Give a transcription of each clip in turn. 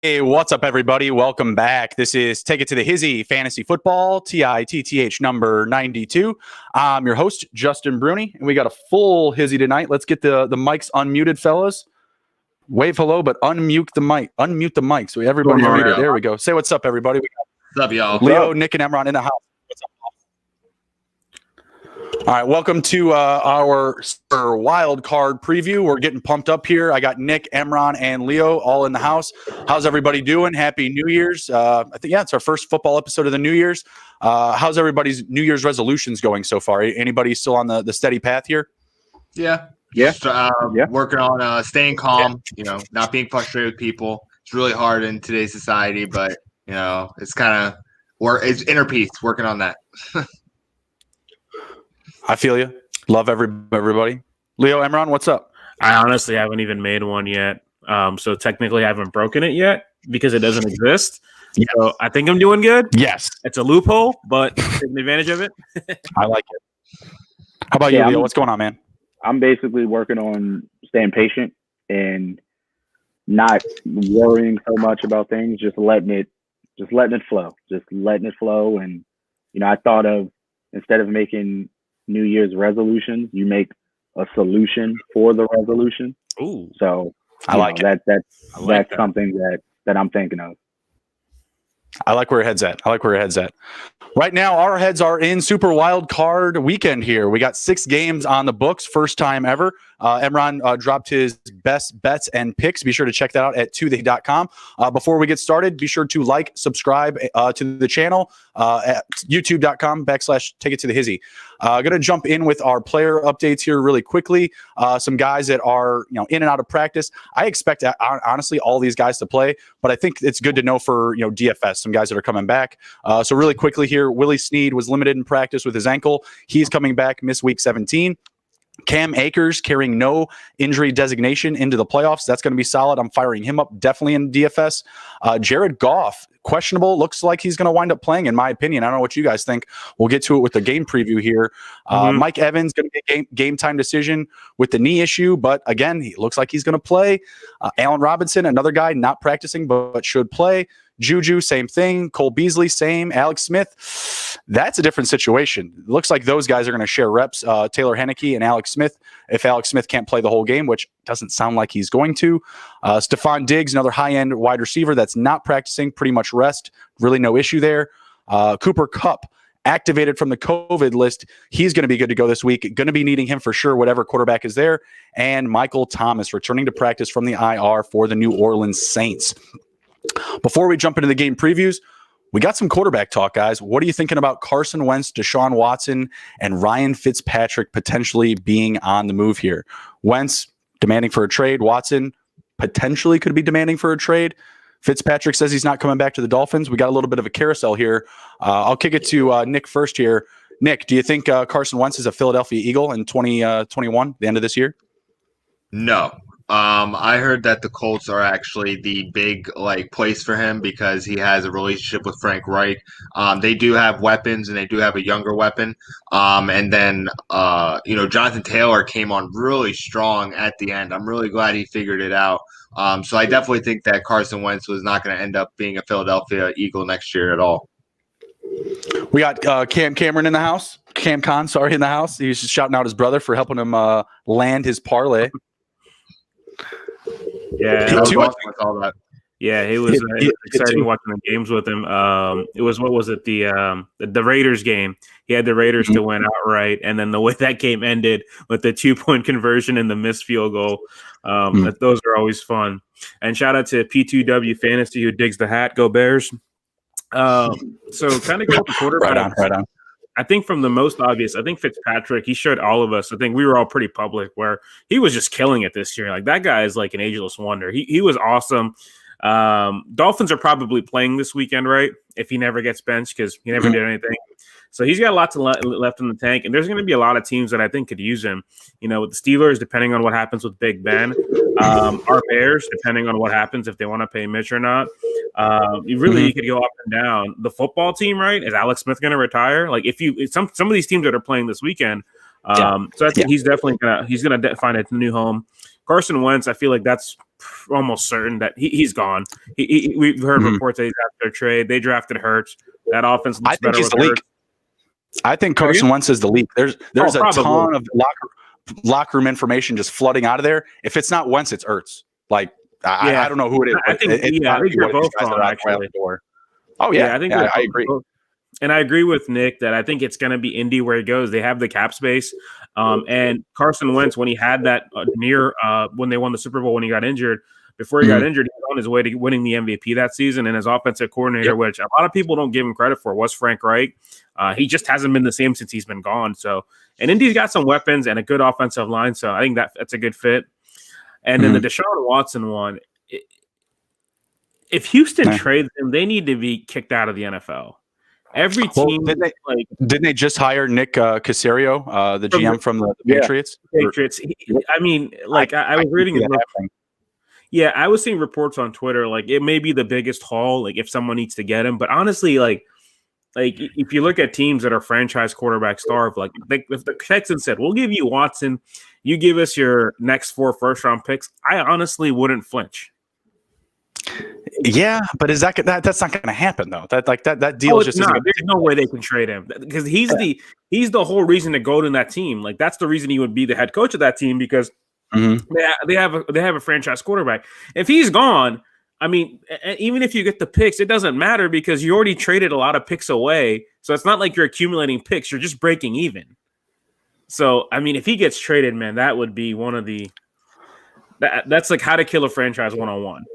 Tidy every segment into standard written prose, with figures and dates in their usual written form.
Hey, what's up, everybody? Welcome back. This is Take It to the Hizzy Fantasy Football, TITTH number 92. I'm your host, Justin Bruni, and we got a full Hizzy tonight. Let's get the mics unmuted, fellas. Wave hello, but unmute the mic. Unmute the mic so everybody's muted. There we go. Say what's up, everybody. We got What's up, y'all? Leo, Nick, and Emron in the house. What's up, Paul? All right, welcome to our wild card preview. We're getting pumped up here. I got Nick, Emron, and Leo all in the house. How's everybody doing? Happy New Year's. I think, it's our first football episode of the New Year's. How's everybody's New Year's resolutions going so far? Anybody still on the steady path here? Yeah. Working on staying calm, not being frustrated with people. It's really hard in today's society, but, it's kind of it's inner peace, working on that. I feel you. Love everybody. Leo, Emron, what's up? I honestly haven't even made one yet. So technically I haven't broken it yet because it doesn't exist. Yes. So I think I'm doing good. Yes. It's a loophole, but taking advantage of it. I like it. How about you, Leo? What's going on, man? I'm basically working on staying patient and not worrying so much about things, just letting it flow. And, I thought of, instead of making New Year's resolutions, you make a solution for the resolution. Ooh. So I like it. That's something that I'm thinking of. I like where your head's at. Right now, our heads are in Super Wild Card weekend here. We got 6 games on the books, first time ever. Emron dropped his best bets and picks. Be sure to check that out at tothehi.com. Before we get started, be sure to like, subscribe to the channel at youtube.com/take it to the Hizzy. Going to jump in with our player updates here really quickly. Some guys that are in and out of practice. I expect honestly all these guys to play, but I think it's good to know for DFS, some guys that are coming back. So really quickly here, Willie Snead was limited in practice with his ankle. He's coming back, missed week 17. Cam Akers carrying no injury designation into the playoffs. That's going to be solid. I'm firing him up definitely in DFS. Jared Goff, questionable. Looks like he's going to wind up playing, in my opinion. I don't know what you guys think. We'll get to it with the game preview here. Mike Evans going to be a game time decision with the knee issue, but again, he looks like he's going to play. Allen Robinson, another guy not practicing but should play. Juju, same thing. Cole Beasley, same. Alex Smith, that's a different situation. It looks like those guys are going to share reps, Taylor Heineke and Alex Smith, if Alex Smith can't play the whole game, which doesn't sound like he's going to. Stephon Diggs, another high-end wide receiver that's not practicing, pretty much rest. Really no issue there. Cooper Kupp, activated from the COVID list. He's going to be good to go this week. Going to be needing him for sure, whatever quarterback is there. And Michael Thomas returning to practice from the IR for the New Orleans Saints. Before we jump into the game previews, we got some quarterback talk, guys. What are you thinking about Carson Wentz, Deshaun Watson, and Ryan Fitzpatrick potentially being on the move here? Wentz demanding for a trade. Watson potentially could be demanding for a trade. Fitzpatrick says he's not coming back to the Dolphins. We got a little bit of a carousel here. I'll kick it to Nick first here. Nick, do you think Carson Wentz is a Philadelphia Eagle in 2021, the end of this year? No. I heard that the Colts are actually the big place for him because he has a relationship with Frank Reich. They do have weapons and they do have a younger weapon. And then Jonathan Taylor came on really strong at the end. I'm really glad he figured it out. So I definitely think that Carson Wentz was not going to end up being a Philadelphia Eagle next year at all. We got Cam Cameron in the house. Cam Khan, in the house. He's just shouting out his brother for helping him land his parlay. Yeah, he was all that. Yeah, it was exciting watching the games with him. It was the Raiders game. He had the Raiders to win outright, and then the way that game ended with the 2-point conversion and the missed field goal. Those are always fun. And shout out to P2W Fantasy who digs the hat. Go Bears. So kind of go with the quarterback. Right on. I think from the most obvious, I think Fitzpatrick, he showed all of us. I think we were all pretty public where he was just killing it this year. Like that guy is like an ageless wonder. He was awesome. Dolphins are probably playing this weekend, right? If he never gets benched because he never did anything. So he's got lots of left in the tank, and there's going to be a lot of teams that I think could use him. With the Steelers, depending on what happens with Big Ben, our Bears, depending on what happens if they want to pay Mitch or not. You could go up and down. The football team, right? Is Alex Smith going to retire? Like some of these teams that are playing this weekend. So I think he's definitely gonna find a new home. Carson Wentz, I feel like that's almost certain that he's gone. We've heard reports that he's after a trade. They drafted Hurts. That offense looks better with Hurts. I think Carson Wentz is the leak. There's a ton of locker room information just flooding out of there. If it's not Wentz, it's Ertz. Like I don't know who it is. I think they're both gone actually. Oh yeah, I think I agree. And I agree with Nick that I think it's going to be Indy where he goes. They have the cap space. And Carson Wentz, when he had that when they won the Super Bowl, when he got injured, before he got injured, he was on his way to winning the MVP that season. And his offensive coordinator, which a lot of people don't give him credit for, was Frank Reich. He just hasn't been the same since he's been gone. So, and Indy's got some weapons and a good offensive line. So I think that's a good fit. And then the Deshaun Watson one, if Houston trades him, they need to be kicked out of the NFL. Every team, didn't they just hire Nick Caserio, the GM from the Patriots? Patriots. I mean, I was reading it. Yeah, I was seeing reports on Twitter like it may be the biggest haul, like if someone needs to get him. But honestly, like if you look at teams that are franchise quarterback starved, like if the Texans said, "We'll give you Watson, you give us your next 4 first-round picks," I honestly wouldn't flinch. Yeah, but is that's not going to happen though? That deal is just not. There's no way they can trade him because he's the whole reason to go to that team. Like that's the reason he would be the head coach of that team because they have a franchise quarterback. If he's gone, I mean, even if you get the picks, it doesn't matter because you already traded a lot of picks away. So it's not like you're accumulating picks; you're just breaking even. So I mean, if he gets traded, man, that would be one of the that's like how to kill a franchise 101.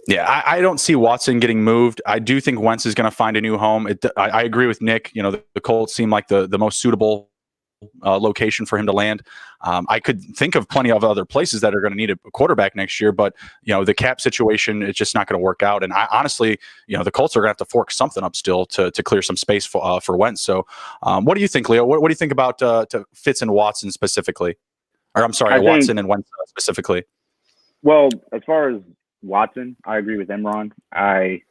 Yeah, I don't see Watson getting moved. I do think Wentz is going to find a new home. I agree with Nick. You know, the Colts seem like the most suitable location for him to land. I could think of plenty of other places that are going to need a quarterback next year, but you know, the cap situation is just not going to work out. And I honestly, you know, the Colts are going to have to fork something up still to clear some space for Wentz. So, what do you think, Leo? What do you think about to Fitz and Watson specifically? Or I'm sorry, Watson and Wentz specifically. Well, as far as Watson, I agree with Emron. I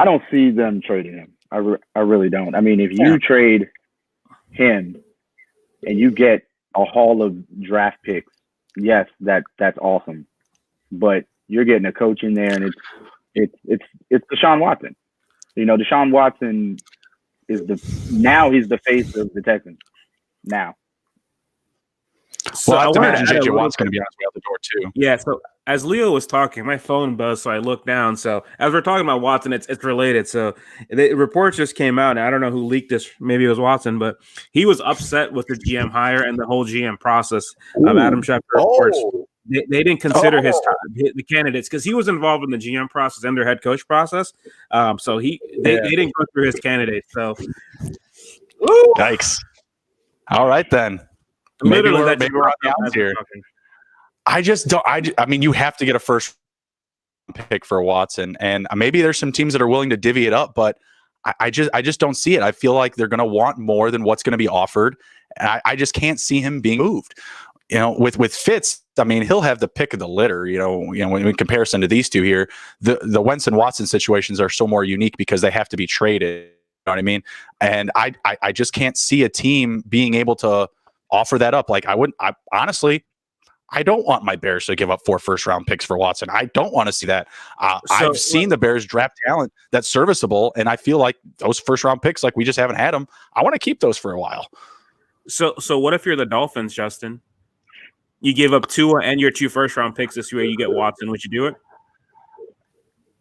don't see them trading him. I really don't. I mean, if you trade him and you get a haul of draft picks, yes, that's awesome. But you're getting a coach in there, and it's Deshaun Watson. You know, Deshaun Watson is he's the face of the Texans now. So well, I have to imagine J.J. Watt's going to be on his way out the door too. Yeah. So as Leo was talking, my phone buzzed, so I looked down. So as we're talking about Watson, it's related. So the reports just came out, and I don't know who leaked this. Maybe it was Watson, but he was upset with the GM hire and the whole GM process. Adam Schefter reports they didn't consider the candidates because he was involved in the GM process and their head coach process. So they didn't go through his candidates. So yikes! All right then. Maybe we're on the outs here. I just don't. I mean, you have to get a first pick for Watson, and maybe there's some teams that are willing to divvy it up, but I just don't see it. I feel like they're going to want more than what's going to be offered. And I just can't see him being moved. You know, with Fitz, I mean, he'll have the pick of the litter. You know, in comparison to these two here, the Wentz and Watson situations are so more unique because they have to be traded. You know what I mean? And I just can't see a team being able to offer that up. Like I honestly, I don't want my Bears to give up 4 first-round picks for Watson. I don't want to see that. I've seen the Bears draft talent that's serviceable, and I feel like those first-round picks, like we just haven't had them. I want to keep those for a while. So what if you're the Dolphins, Justin? You give up Tua and your 2 first-round picks this year. You get Watson. Would you do it?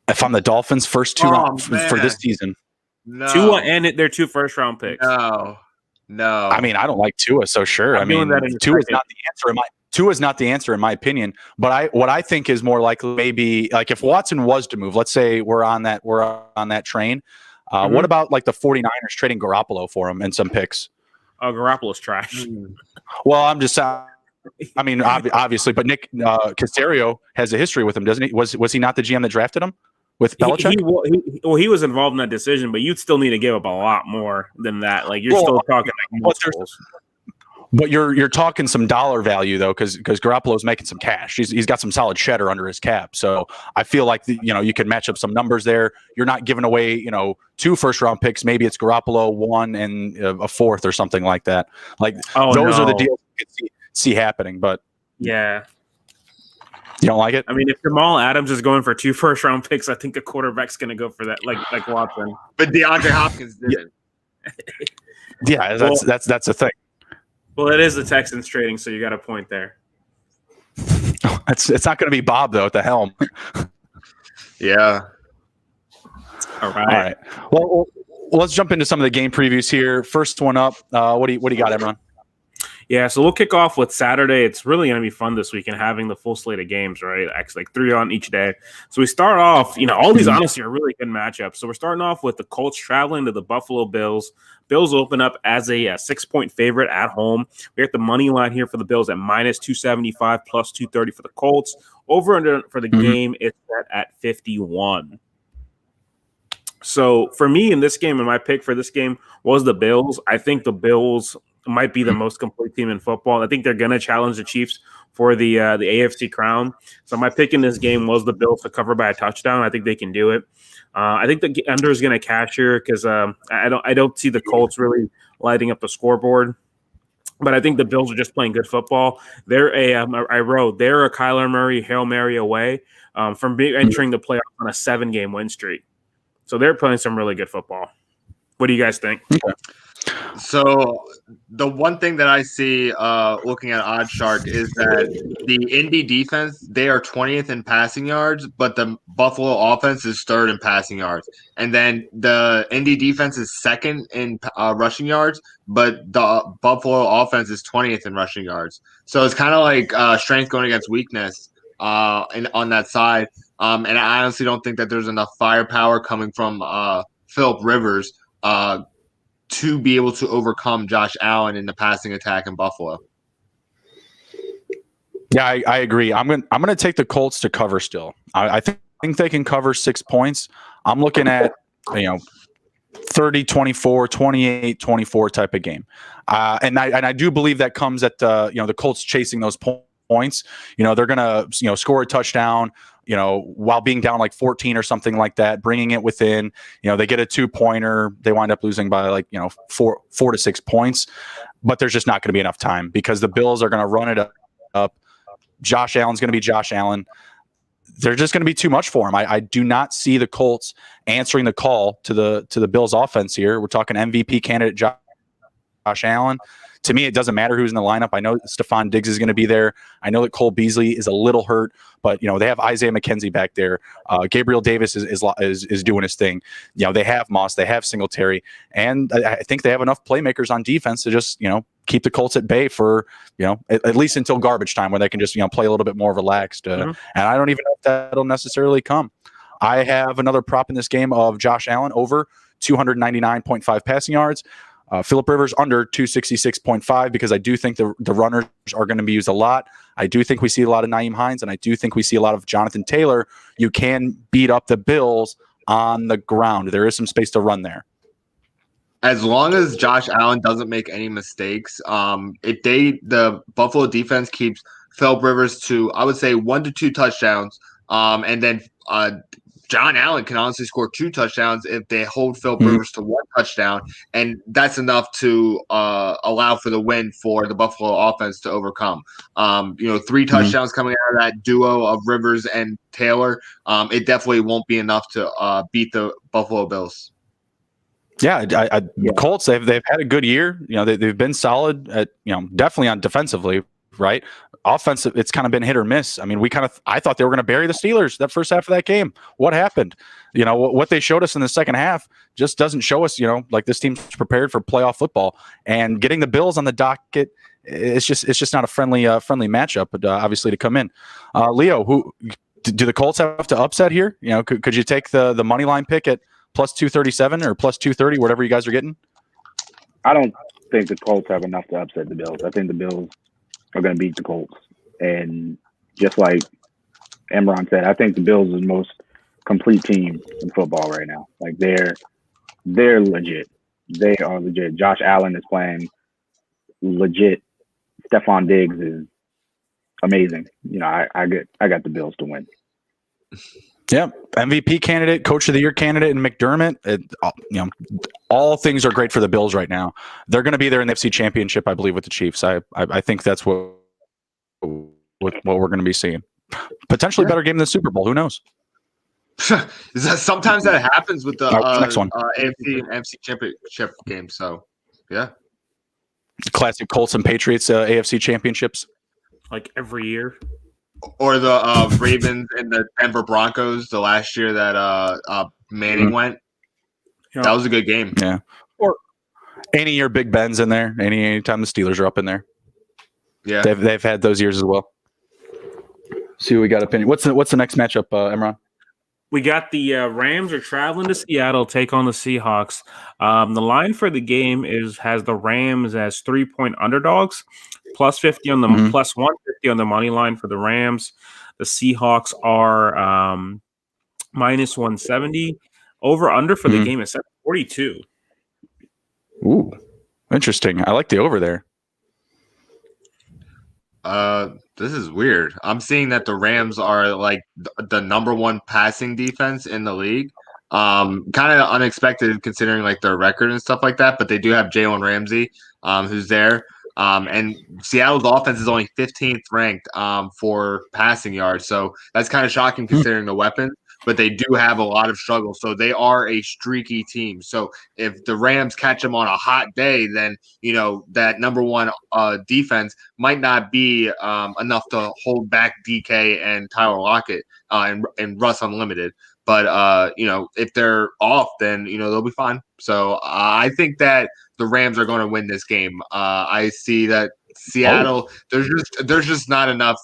If I'm the Dolphins, first 2 rounds for this season, Tua and their 2 first-round picks. No. I mean, I don't like Tua, so sure. I mean, Tua is not the answer. Tua is not the answer in my opinion. But what I think is more likely, maybe like if Watson was to move, let's say we're on that train. What about like the 49ers trading Garoppolo for him and some picks? Oh, Garoppolo's trash. Well, I'm just. I mean, obviously, but Nick Caserio has a history with him, doesn't he? Was he not the GM that drafted him? With Belichick? He was involved in that decision, but you'd still need to give up a lot more than that. Like you're still talking like multiples. But you're talking some dollar value though, because Garoppolo's making some cash. He's got some solid cheddar under his cap. So I feel like you could match up some numbers there. You're not giving away 2 first-round picks. Maybe it's Garoppolo 1 and a 4th or something like that. Like those are the deals you could see happening. But yeah. You don't like it? I mean, if Jamal Adams is going for 2 first-round picks, I think the quarterback's going to go for that, like Watson. But DeAndre Hopkins didn't. Yeah, that's the thing. Well, it is the Texans trading, so you got a point there. It's not going to be Bob though at the helm. Yeah. All All right. Well, let's jump into some of the game previews here. First one up. What do you got, Emron? Yeah, so we'll kick off with Saturday. It's really going to be fun this weekend having the full slate of games, right? Actually, like 3 on each day. So we start off, all these honestly are really good matchups. So we're starting off with the Colts traveling to the Buffalo Bills. Bills open up as a 6-point favorite at home. We got the money line here for the Bills at -275, plus 230 for the Colts. Over under for the game, it's set at 51. So for me in this game, and my pick for this game was the Bills. I think the Bills might be the most complete team in football. I think they're going to challenge the Chiefs for the AFC crown. So my pick in this game was the Bills to cover by a touchdown. I think they can do it. I think the under is going to cash here because I don't see the Colts really lighting up the scoreboard. But I think the Bills are just playing good football. They're a Kyler Murray Hail Mary away from entering the playoffs on a 7-game win streak. So they're playing some really good football. What do you guys think? So the one thing that I see looking at OddsShark is that the Indy defense, they are 20th in passing yards, but the Buffalo offense is 3rd in passing yards. And then the Indy defense is 2nd in rushing yards, but the Buffalo offense is 20th in rushing yards. So it's kind of like strength going against weakness on that side. And I honestly don't think that there's enough firepower coming from Phillip Rivers to be able to overcome Josh Allen in the passing attack in Buffalo. Yeah, I agree. I'm gonna take the Colts to cover still. I think they can cover 6 points. I'm looking at 30-24, 28-24 type of game. And I do believe that comes at the Colts chasing those points. They're gonna score a touchdown, while being down like 14 or something like that, bringing it within, they get a 2-pointer, they wind up losing by like, 4 to 6 points, but there's just not going to be enough time because the Bills are going to run it up. Josh Allen's going to be Josh Allen. They're just going to be too much for him. I do not see the Colts answering the call to the Bills offense here. We're talking MVP candidate Josh Allen. To me, it doesn't matter who's in the lineup. I know Stephon Diggs is going to be there. I know that Cole Beasley is a little hurt, but they have Isaiah McKenzie back there. Gabriel Davis is doing his thing. They have Moss, they have Singletary, and I think they have enough playmakers on defense to just keep the Colts at bay for at least until garbage time, where they can just play a little bit more relaxed. And I don't even know if that'll necessarily come. I have another prop in this game of Josh Allen over 299.5 passing yards. Phillip Rivers under 266.5 because I do think the runners are going to be used a lot. I do think we see a lot of Nyheim Hines, and I do think we see a lot of Jonathan Taylor. You can beat up the Bills on the ground. There is some space to run there. As long as Josh Allen doesn't make any mistakes, the Buffalo defense keeps Phillip Rivers to, I would say, 1 to 2 touchdowns, and then John Allen can honestly score 2 touchdowns if they hold Phillip Rivers to 1 touchdown, and that's enough to allow for the win for the Buffalo offense to overcome. 3 touchdowns coming out of that duo of Rivers and Taylor, it definitely won't be enough to beat the Buffalo Bills. Yeah, Colts, they've had a good year. They've been solid at definitely on defensively, right? Offensive, it's kind of been hit or miss. I mean, I thought they were going to bury the Steelers that first half of that game. What happened? What they showed us in the second half just doesn't show us, like this team's prepared for playoff football. And getting the Bills on the docket, it's just not a friendly matchup, but obviously to come in. Leo, do the Colts have to upset here? Could you take the money line pick at plus 237 or plus 230, whatever you guys are getting? I don't think the Colts have enough to upset the Bills. I think the Bills are going to beat the Colts. And just like Emron said, I think the Bills is the most complete team in football right now. Like they're legit. They are legit. Josh Allen is playing legit. Stephon Diggs is amazing. I got the Bills to win. Yeah, MVP candidate, Coach of the Year candidate, and McDermott. All things are great for the Bills right now. They're going to be there in the FC Championship, I believe, with the Chiefs. I think that's what we're going to be seeing. potentially better game than the Super Bowl. Who knows? Sometimes that happens with the next one. AFC and NFC championship game. So, yeah. Classic Colts and Patriots AFC championships. Like every year. Or the Ravens and the Denver Broncos the last year that Manning went. Yeah. That was a good game. Yeah. Or any year Big Ben's in there. Anytime the Steelers are up in there. Yeah. They've had those years as well. See what we got opinion. What's the next matchup, Emron? We got the Rams are traveling to Seattle, take on the Seahawks. The line for the game has the Rams as 3-point underdogs, plus 50 on the plus 150 on the money line for the Rams. The Seahawks are minus 170. Over under for the game is 742. Ooh, interesting. I like the over there. This is weird. I'm seeing that the Rams are like the number one passing defense in the league. Kind of unexpected considering like their record and stuff like that, but they do have Jalen Ramsey, who's there. And Seattle's offense is only 15th ranked for passing yards, so that's kind of shocking considering the weapons. But they do have a lot of struggles, so they are a streaky team. So if the Rams catch them on a hot day, then that number one defense might not be enough to hold back DK and Tyler Lockett and Russ Unlimited. But if they're off, then they'll be fine. So I think that the Rams are going to win this game. I see that Seattle. There's just not enough.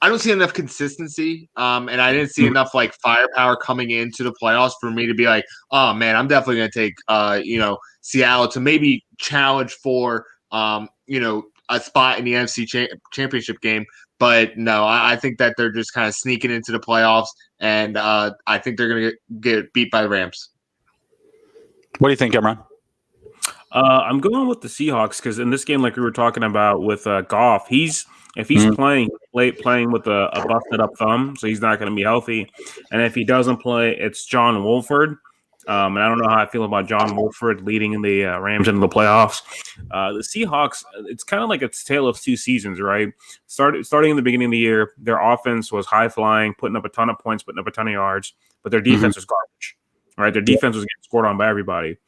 I don't see enough consistency, and I didn't see enough like firepower coming into the playoffs for me to be like, oh man, I'm definitely going to take Seattle to maybe challenge for a spot in the NFC championship game. But no, I think that they're just kind of sneaking into the playoffs, and I think they're going to get beat by the Rams. What do you think, Emron? I'm going with the Seahawks because in this game, like we were talking about with Goff, if he's playing with a busted up thumb, so he's not going to be healthy. And if he doesn't play, it's John Wolford. And I don't know how I feel about John Wolford leading in the Rams into the playoffs. The Seahawks, it's kind of like it's a tale of two seasons, right? Starting in the beginning of the year, their offense was high flying, putting up a ton of points, putting up a ton of yards, but their defense was garbage, right? Their defense was getting scored on by everybody.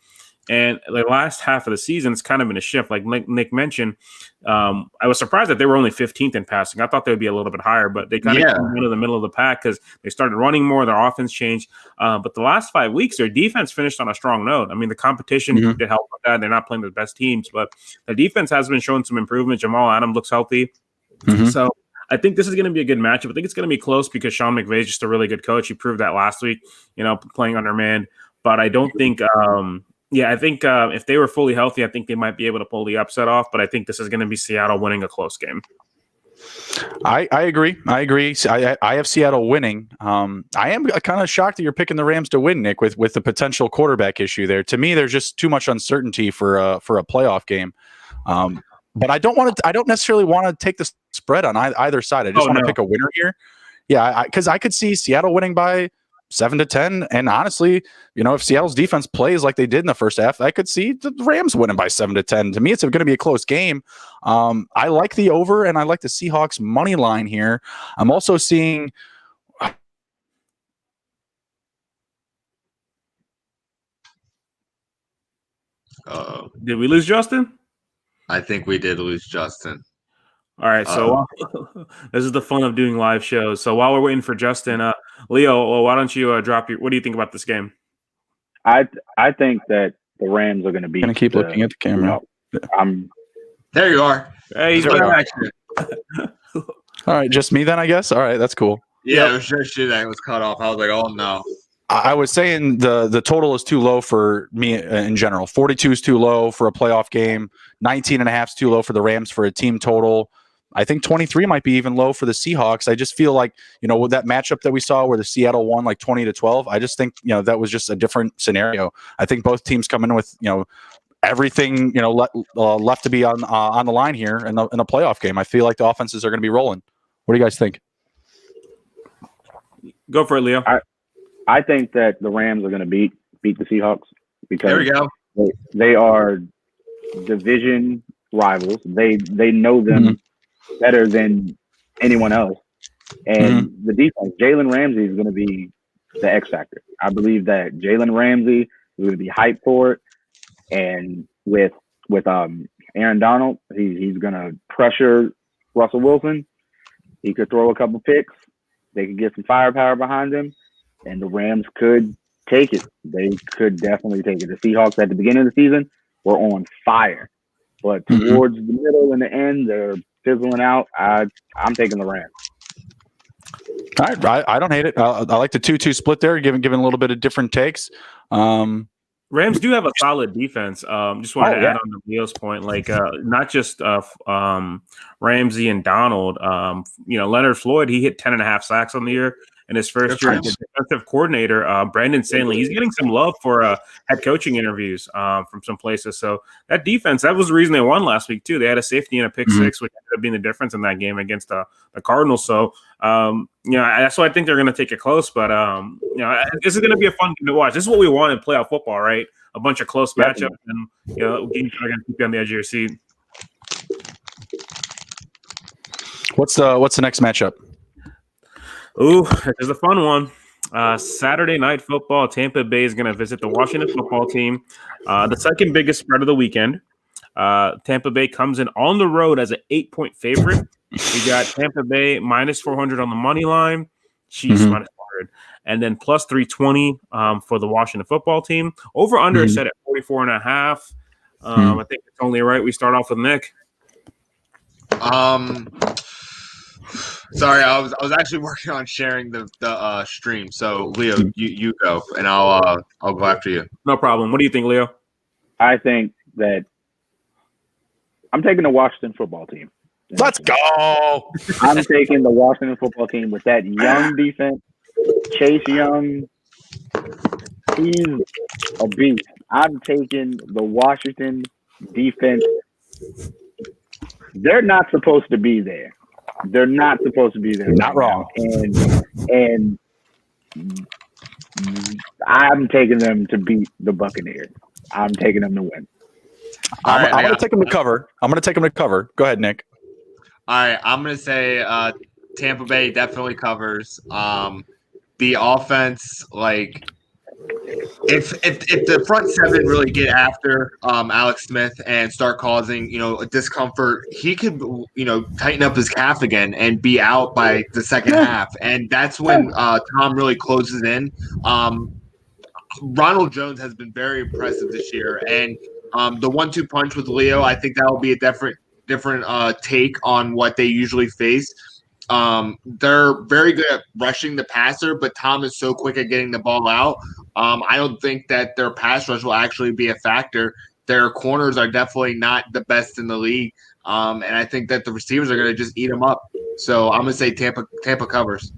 And the last half of the season, it's kind of been a shift. Like Nick mentioned, I was surprised that they were only 15th in passing. I thought they would be a little bit higher, but they kind of came into the middle of the pack because they started running more. Their offense changed. But the last 5 weeks, their defense finished on a strong note. I mean, the competition did help with that. They're not playing the best teams, but the defense has been showing some improvement. Jamal Adams looks healthy. So I think this is going to be a good matchup. I think it's going to be close because Sean McVay is just a really good coach. He proved that last week, playing under man. But I don't think I think if they were fully healthy, I think they might be able to pull the upset off. But I think this is going to be Seattle winning a close game. I agree. I have Seattle winning. I am kind of shocked that you're picking the Rams to win, Nick, with the potential quarterback issue there. To me, there's just too much uncertainty for a playoff game. But I don't necessarily want to take the spread on either side. I just want to pick a winner here. Yeah, because I could see Seattle winning by 7-10, and honestly, if Seattle's defense plays like they did in the first half, I could see the Rams winning by 7-10. To me, it's going to be a close game. I like the over, and I like the Seahawks money line here. I'm also seeing. Did we lose Justin? I think we did lose Justin. All right, so this is the fun of doing live shows. So while we're waiting for Justin, Leo, why don't you drop your? What do you think about this game? I think that the Rams are going to be. Going to keep looking at the camera. There you are. Hey, he's right. All right, just me then, I guess. All right, that's cool. Yeah, it was just you that was cut off. I was like, oh no. I was saying the total is too low for me in general. 42 is too low for a playoff game. 19.5 is too low for the Rams for a team total. I think 23 might be even low for the Seahawks. I just feel like, with that matchup that we saw where the Seattle won like 20-12, I just think, that was just a different scenario. I think both teams come in with, everything, left to be on the line here in a playoff game. I feel like the offenses are going to be rolling. What do you guys think? Go for it, Leo. I think that the Rams are going to beat the Seahawks because there we go. They are division rivals. They know them better than anyone else. And the defense, Jalen Ramsey is going to be the X factor. I believe that Jalen Ramsey is going to be hyped for it. And with Aaron Donald, he's going to pressure Russell Wilson. He could throw a couple picks. They could get some firepower behind him, and the Rams could take it. They could definitely take it. The Seahawks at the beginning of the season were on fire, but towards the middle and the end, they're fizzling out. I'm taking the Rams. All right, I don't hate it. I like the 2-2 split there, giving a little bit of different takes. Rams do have a solid defense. Just wanted to add on to Leo's point, like not just Ramsey and Donald. Leonard Floyd, he hit 10.5 sacks on the year in his first year. The defensive coordinator, Brandon Stanley, he's getting some love for head coaching interviews from some places. So that defense, that was the reason they won last week too. They had a safety and a pick six, which ended up being the difference in that game against the Cardinals. So that's why I think they're going to take it close. But this is going to be a fun game to watch. This is what we want in playoff football, right? A bunch of close matchups, and games are going to keep you on the edge of your seat. What's the next matchup? Ooh, there's a fun one. Saturday Night Football. Tampa Bay is going to visit the Washington Football Team. The second biggest spread of the weekend. Tampa Bay comes in on the road as an 8-point favorite. We got Tampa Bay minus 400 on the money line. Chiefs minus 400. And then plus 320 for the Washington Football Team. Over under is set at 44.5. I think it's only right we start off with Nick. Sorry, I was actually working on sharing the stream. So Leo, you go, and I'll go after you. No problem. What do you think, Leo? I think that I'm taking the Washington Football Team. Let's go. I'm taking the Washington Football Team with that young defense. Chase Young, he's a beast. I'm taking the Washington defense. They're not supposed to be there. They're not supposed to be there. Not wrong. And I'm taking them to beat the Buccaneers. I'm taking them to win. I'm going to take them to cover. Go ahead, Nick. All right, I'm going to say Tampa Bay definitely covers. The offense, like if the front seven really get after Alex Smith and start causing a discomfort, he could tighten up his calf again and be out by the second half, and that's when Tom really closes in. Ronald Jones has been very impressive this year, and the 1-2 punch with Leo, I think that will be a different take on what they usually face. They're very good at rushing the passer, but Tom is so quick at getting the ball out. I don't think that their pass rush will actually be a factor. Their corners are definitely not the best in the league, and I think that the receivers are going to just eat them up. So I'm going to say Tampa covers.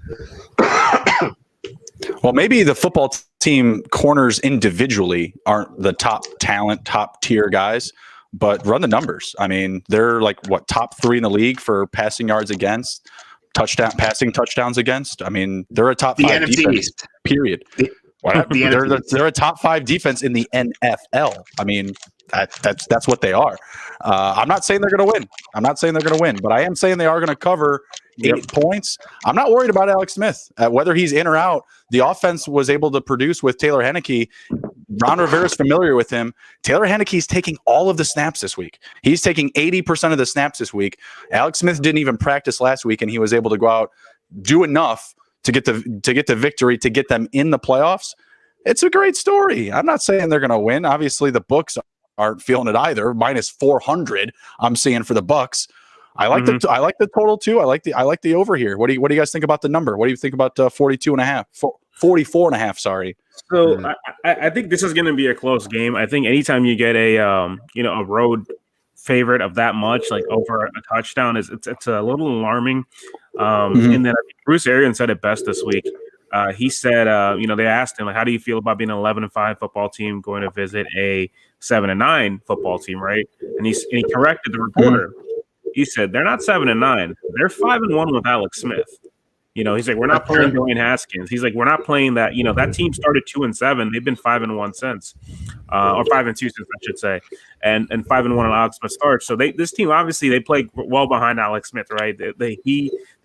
Well, maybe the football team corners individually aren't the top talent, top tier guys, but run the numbers. I mean, they're like top 3 in the league for passing yards against, passing touchdowns against. I mean, they're a top 5 defense. Period. They're a top 5 defense in the NFL. I mean, that's what they are. I'm not saying they're going to win. But I am saying they are going to cover 8 points. I'm not worried about Alex Smith. Whether he's in or out, the offense was able to produce with Taylor Heineke. Ron Rivera's familiar with him. Taylor Heineke's taking all of the snaps this week. He's taking 80% of the snaps this week. Alex Smith didn't even practice last week, and he was able to go out, do enough to get the victory, to get them in the playoffs. It's a great story. I'm not saying they're going to win. Obviously, the books aren't feeling it either. Minus 400, I'm seeing for the Bucks. I like the total too. I like the over here. What do you guys think about the number? What do you think about 44.5? Sorry. So I think this is going to be a close game. I think anytime you get a road favorite of that much, like over a touchdown, it's a little alarming. And then Bruce Arians said it best this week. He said, they asked him, like, how do you feel about being an 11-5 football team going to visit a 7-9 football team, right? And he corrected the reporter. He said they're not 7-9; they're 5-1 with Alex Smith. He's like, we're not playing Dwayne Haskins. He's like, we're not playing that. That team started 2-7. They've been 5-1 since, or 5-2 since, I should say, and 5-1 on Alex Smith starts. So this team, obviously, they play well behind Alex Smith, right? They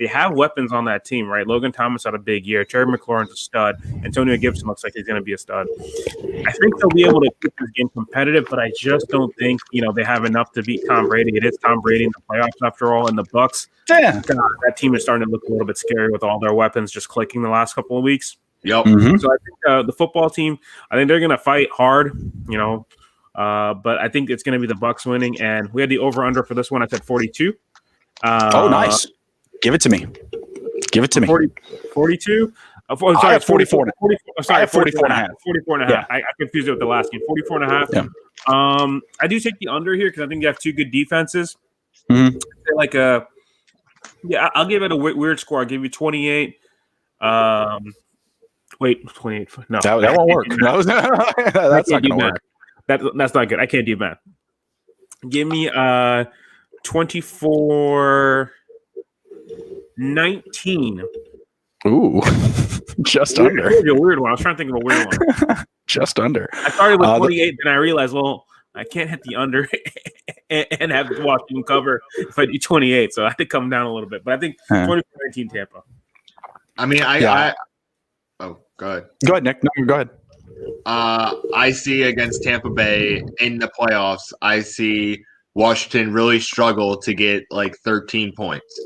have weapons on that team, right? Logan Thomas had a big year. Terry McLaurin's a stud. Antonio Gibson looks like he's going to be a stud. I think they'll be able to keep this game competitive, but I just don't think they have enough to beat Tom Brady. It is Tom Brady in the playoffs after all, and the Bucs. Yeah. That team is starting to look a little bit scary with all their weapons just clicking the last couple of weeks. Yep. Mm-hmm. So I think the football team, I think they're going to fight hard, but I think it's going to be the Bucs winning. And we had the over-under for this one. I said 42. Nice. Give it to me. 42? Sorry, 44. Sorry, 44 and a half. 44 and a half. I confused it with the last game. 44 and a half. Yeah. I do take the under here because I think you have two good defenses. Mm-hmm. I'll give it a weird score. I'll give you 28. 28. No, that won't work. That's not going to work. That's not good. I can't do math. Give me 24-19. Ooh, just under. A weird one. I was trying to think of a weird one. Just under. I started with 28, then I realized, I can't hit the under and have Washington cover if I do 28, so I had to come down a little bit. But I think 24-19 Tampa. I mean, oh, go ahead. Go ahead, Nick. No, go ahead. I see against Tampa Bay in the playoffs, I see Washington really struggle to get like 13 points.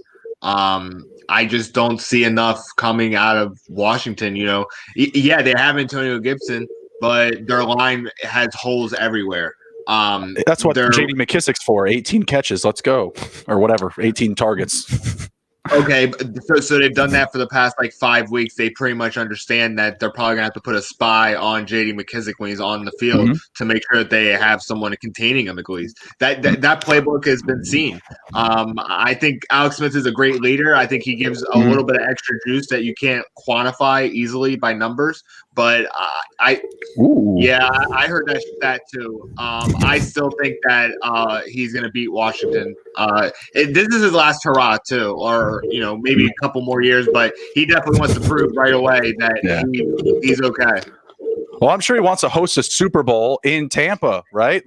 I just don't see enough coming out of Washington. Yeah, they have Antonio Gibson, but their line has holes everywhere. That's what J.D. McKissic's for. 18 catches. Let's go, or whatever. 18 targets. Okay, so they've done that for the past 5 weeks. They pretty much understand that they're probably gonna have to put a spy on J.D. McKissic when he's on the field to make sure that they have someone containing him at least. That playbook has been seen. I think Alex Smith is a great leader. I think he gives a little bit of extra juice that you can't quantify easily by numbers. But I heard that too. I still think that he's gonna beat Washington. This is his last hurrah too, or maybe a couple more years, but he definitely wants to prove right away that he's okay. Well, I'm sure he wants to host a Super Bowl in Tampa, right?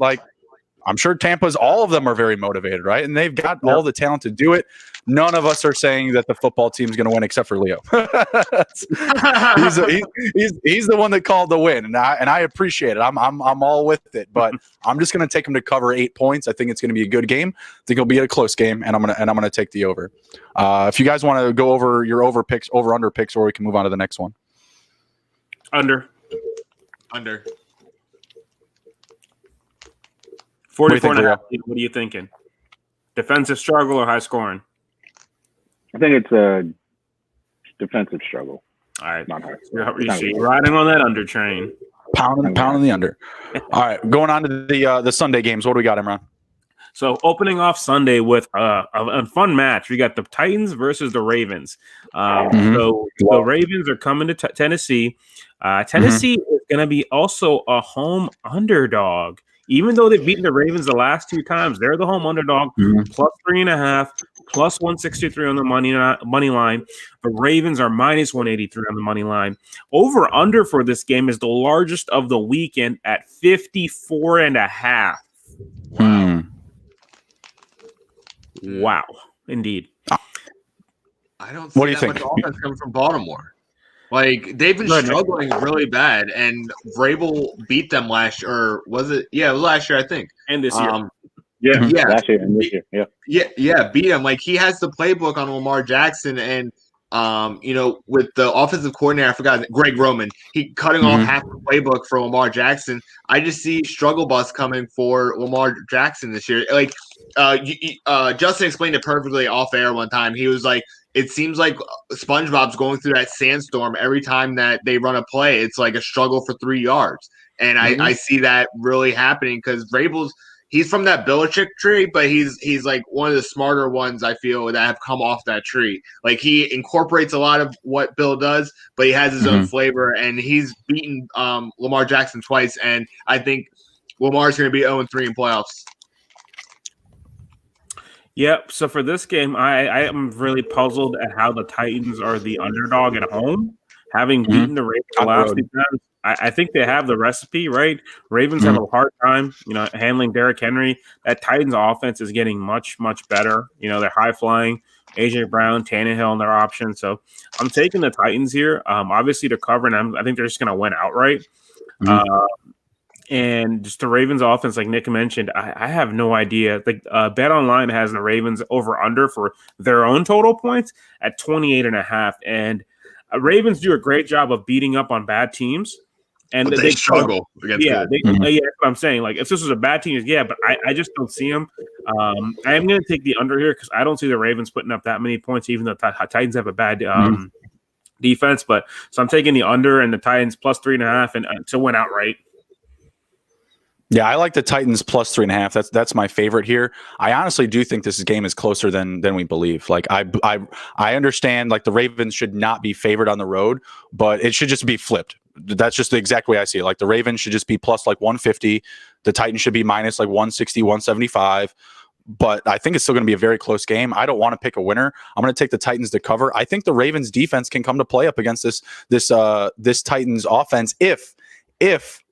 I'm sure all of them are very motivated, right? And they've got all the talent to do it. None of us are saying that the football team's going to win except for Leo. he's the one that called the win, and I appreciate it. I'm all with it, but I'm just going to take him to cover 8 points. I think it's going to be a good game. I think it'll be a close game, and I'm going to take the over. If you guys want to go over your over under picks, or we can move on to the next one. Under. 44 and a half. What are you thinking? Defensive struggle or high scoring? I think it's a defensive struggle. All right. Not high. You're riding on that under train. Pounding the under. All right. Going on to the Sunday games. What do we got, Imran? So opening off Sunday with a fun match. We got the Titans versus the Ravens. So the Ravens are coming to Tennessee. Tennessee is going to be also a home underdog. Even though they've beaten the Ravens the last 2 times, they're the home underdog, plus 3.5, plus 163 on the money line. The Ravens are minus 183 on the money line. Over under for this game is the largest of the weekend at 54.5. Wow, indeed. I don't see that much offense coming from Baltimore. They've been struggling really bad, and Vrabel beat them last year. Or was it? Yeah, it was last year, I think. And this year. Last year and this year. Beat him. He has the playbook on Lamar Jackson, and with the offensive coordinator, I forgot, Greg Roman, he cutting off half the playbook for Lamar Jackson. I just see struggle bus coming for Lamar Jackson this year. Justin explained it perfectly off air one time. He was like, it seems like SpongeBob's going through that sandstorm every time that they run a play. It's like a struggle for 3 yards. And I see that really happening because he's from that Belichick tree, but he's like one of the smarter ones, I feel, that have come off that tree. He incorporates a lot of what Bill does, but he has his own flavor, and he's beaten Lamar Jackson twice, and I think Lamar's going to be 0-3 in playoffs. Yep. So for this game, I am really puzzled at how the Titans are the underdog at home, having beaten the Ravens the On the last road. few times. I think they have the recipe, right? Ravens have a hard time, handling Derrick Henry. That Titans offense is getting much, much better. They're high flying. AJ Brown, Tannehill, and their options. So I'm taking the Titans here. Obviously to cover, and I think they're just going to win outright. And just the Ravens offense, like Nick mentioned, I have no idea. Like Bet Online has the Ravens over under for their own total points at 28.5. And Ravens do a great job of beating up on bad teams. And But they struggle against yeah, good. yeah, that's what I'm saying. Like if this was a bad team, yeah, but I just don't see them. I am going to take the under here because I don't see the Ravens putting up that many points, even though the Titans have a bad defense. But so I'm taking the under and the Titans plus 3.5 and to win outright. Yeah, I like the Titans plus 3.5. That's my favorite here. I honestly do think this game is closer than we believe. Like I understand like the Ravens should not be favored on the road, but it should just be flipped. That's just the exact way I see it. Like the Ravens should just be plus like 150. The Titans should be minus like 160, 175. But I think it's still going to be a very close game. I don't want to pick a winner. I'm going to take the Titans to cover. I think the Ravens defense can come to play up against this Titans offense if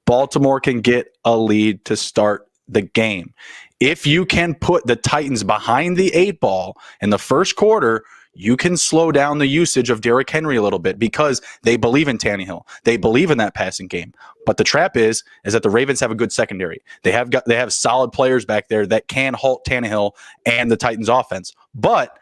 Baltimore can get a lead to start the game. If you can put the Titans behind the 8 ball in the first quarter, you can slow down the usage of Derrick Henry a little bit because they believe in Tannehill. They believe in that passing game. But the trap is that the Ravens have a good secondary. They have solid players back there that can halt Tannehill and the Titans offense. But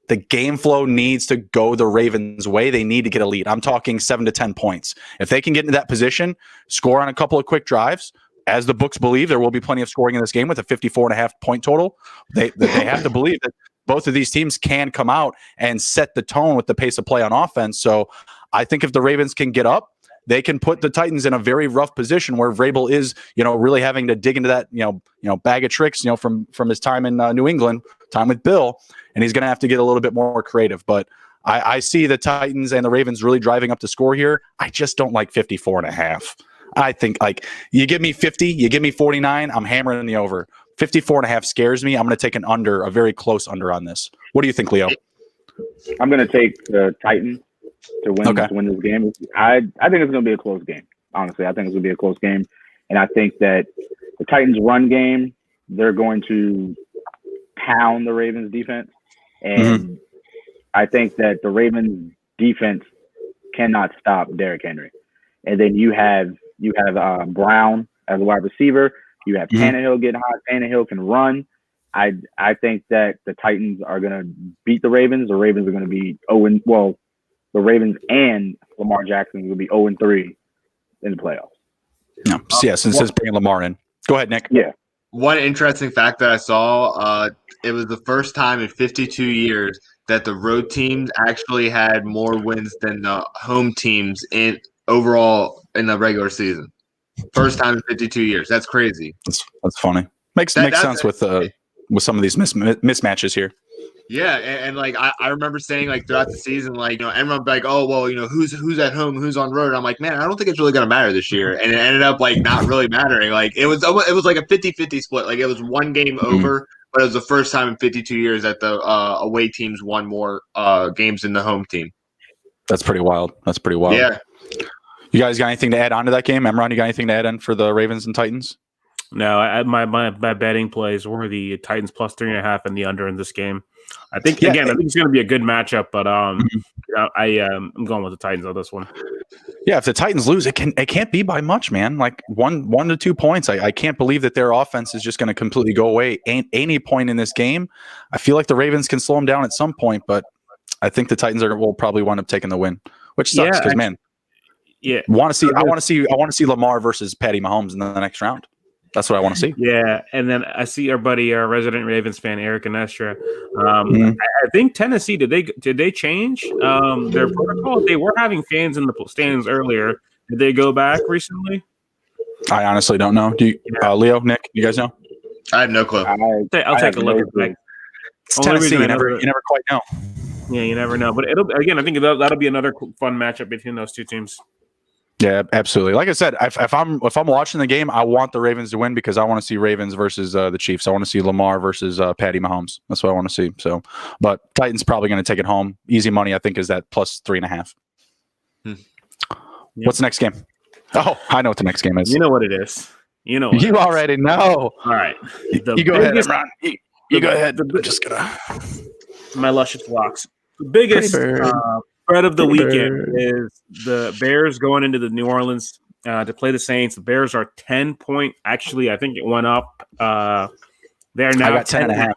the game flow needs to go the Ravens' way. They need to get a lead. I'm talking 7 to 10 points. If they can get into that position, score on a couple of quick drives, as the books believe, there will be plenty of scoring in this game with a 54.5 point total. They have to believe that both of these teams can come out and set the tone with the pace of play on offense. So I think if the Ravens can get up, they can put the Titans in a very rough position where Vrabel is, really having to dig into that, bag of tricks, from his time in New England, time with Bill, and he's going to have to get a little bit more creative. But I see the Titans and the Ravens really driving up the score here. I just don't like 54.5. I think like you give me 50, you give me 49, I'm hammering the over. 54.5 scares me. I'm going to take an under, a very close under on this. What do you think, Leo? I'm going to take the Titans to win this game. I think it's going to be a close game. Honestly, I think it's going to be a close game. And I think that the Titans run game, they're going to pound the Ravens defense. And I think that the Ravens defense cannot stop Derrick Henry. And then you have Brown as a wide receiver. You have Tannehill getting hot. Tannehill can run. I think that the Titans are going to beat the Ravens. The Ravens are going to be the Ravens and Lamar Jackson will be 0-3 in the playoffs. Yeah, since it's bringing Lamar in. Go ahead, Nick. Yeah. One interesting fact that I saw, it was the first time in 52 years that the road teams actually had more wins than the home teams overall in the regular season. First time in 52 years. That's crazy. That's funny. Makes sense with some of these mismatches here. Yeah, and like I remember saying like throughout the season, like everyone would be like, oh well, who's at home, who's on road. I'm like, man, I don't think it's really gonna matter this year, and it ended up like not really mattering. Like it was like a 50-50 split. Like it was one game over, but it was the first time in 52 years that the away teams won more games than the home team. That's pretty wild. Yeah. You guys got anything to add on to that game? Emron, you got anything to add on for the Ravens and Titans? No, my betting plays were the Titans plus 3.5 and the under in this game. I think it's going to be a good matchup, but I'm going with the Titans on this one. Yeah, if the Titans lose, it can't be by much, man. Like 1 to 2 points. I can't believe that their offense is just going to completely go away any point in this game. I feel like the Ravens can slow them down at some point, but I think the Titans will probably wind up taking the win, which sucks because I want to see Lamar versus Patty Mahomes in the next round. That's what I want to see. Yeah, and then I see our buddy, our resident Ravens fan, Eric Anestra. I think Tennessee did they change their protocol? They were having fans in the stands earlier. Did they go back recently? I honestly don't know. Do you, Leo, Nick? You guys know? I have no clue. I'll take a look at that. It's Tennessee. You never quite know. Yeah, you never know. But I think that'll be another fun matchup between those two teams. Yeah, absolutely. Like I said, if I'm watching the game, I want the Ravens to win because I want to see Ravens versus the Chiefs. I want to see Lamar versus Patty Mahomes. That's what I want to see. So, but Titans probably going to take it home. Easy money, I think, is that plus 3.5. Yep. What's the next game? Oh, I know what the next game is. You know what it is. You know. What You already know. All right. You go ahead, Ron. You go ahead. I'm just gonna. My luscious locks. The biggest spread of the weekend is the Bears going into the New Orleans to play the Saints. The Bears are 10-point. Actually, I think it went up. They're now 10.5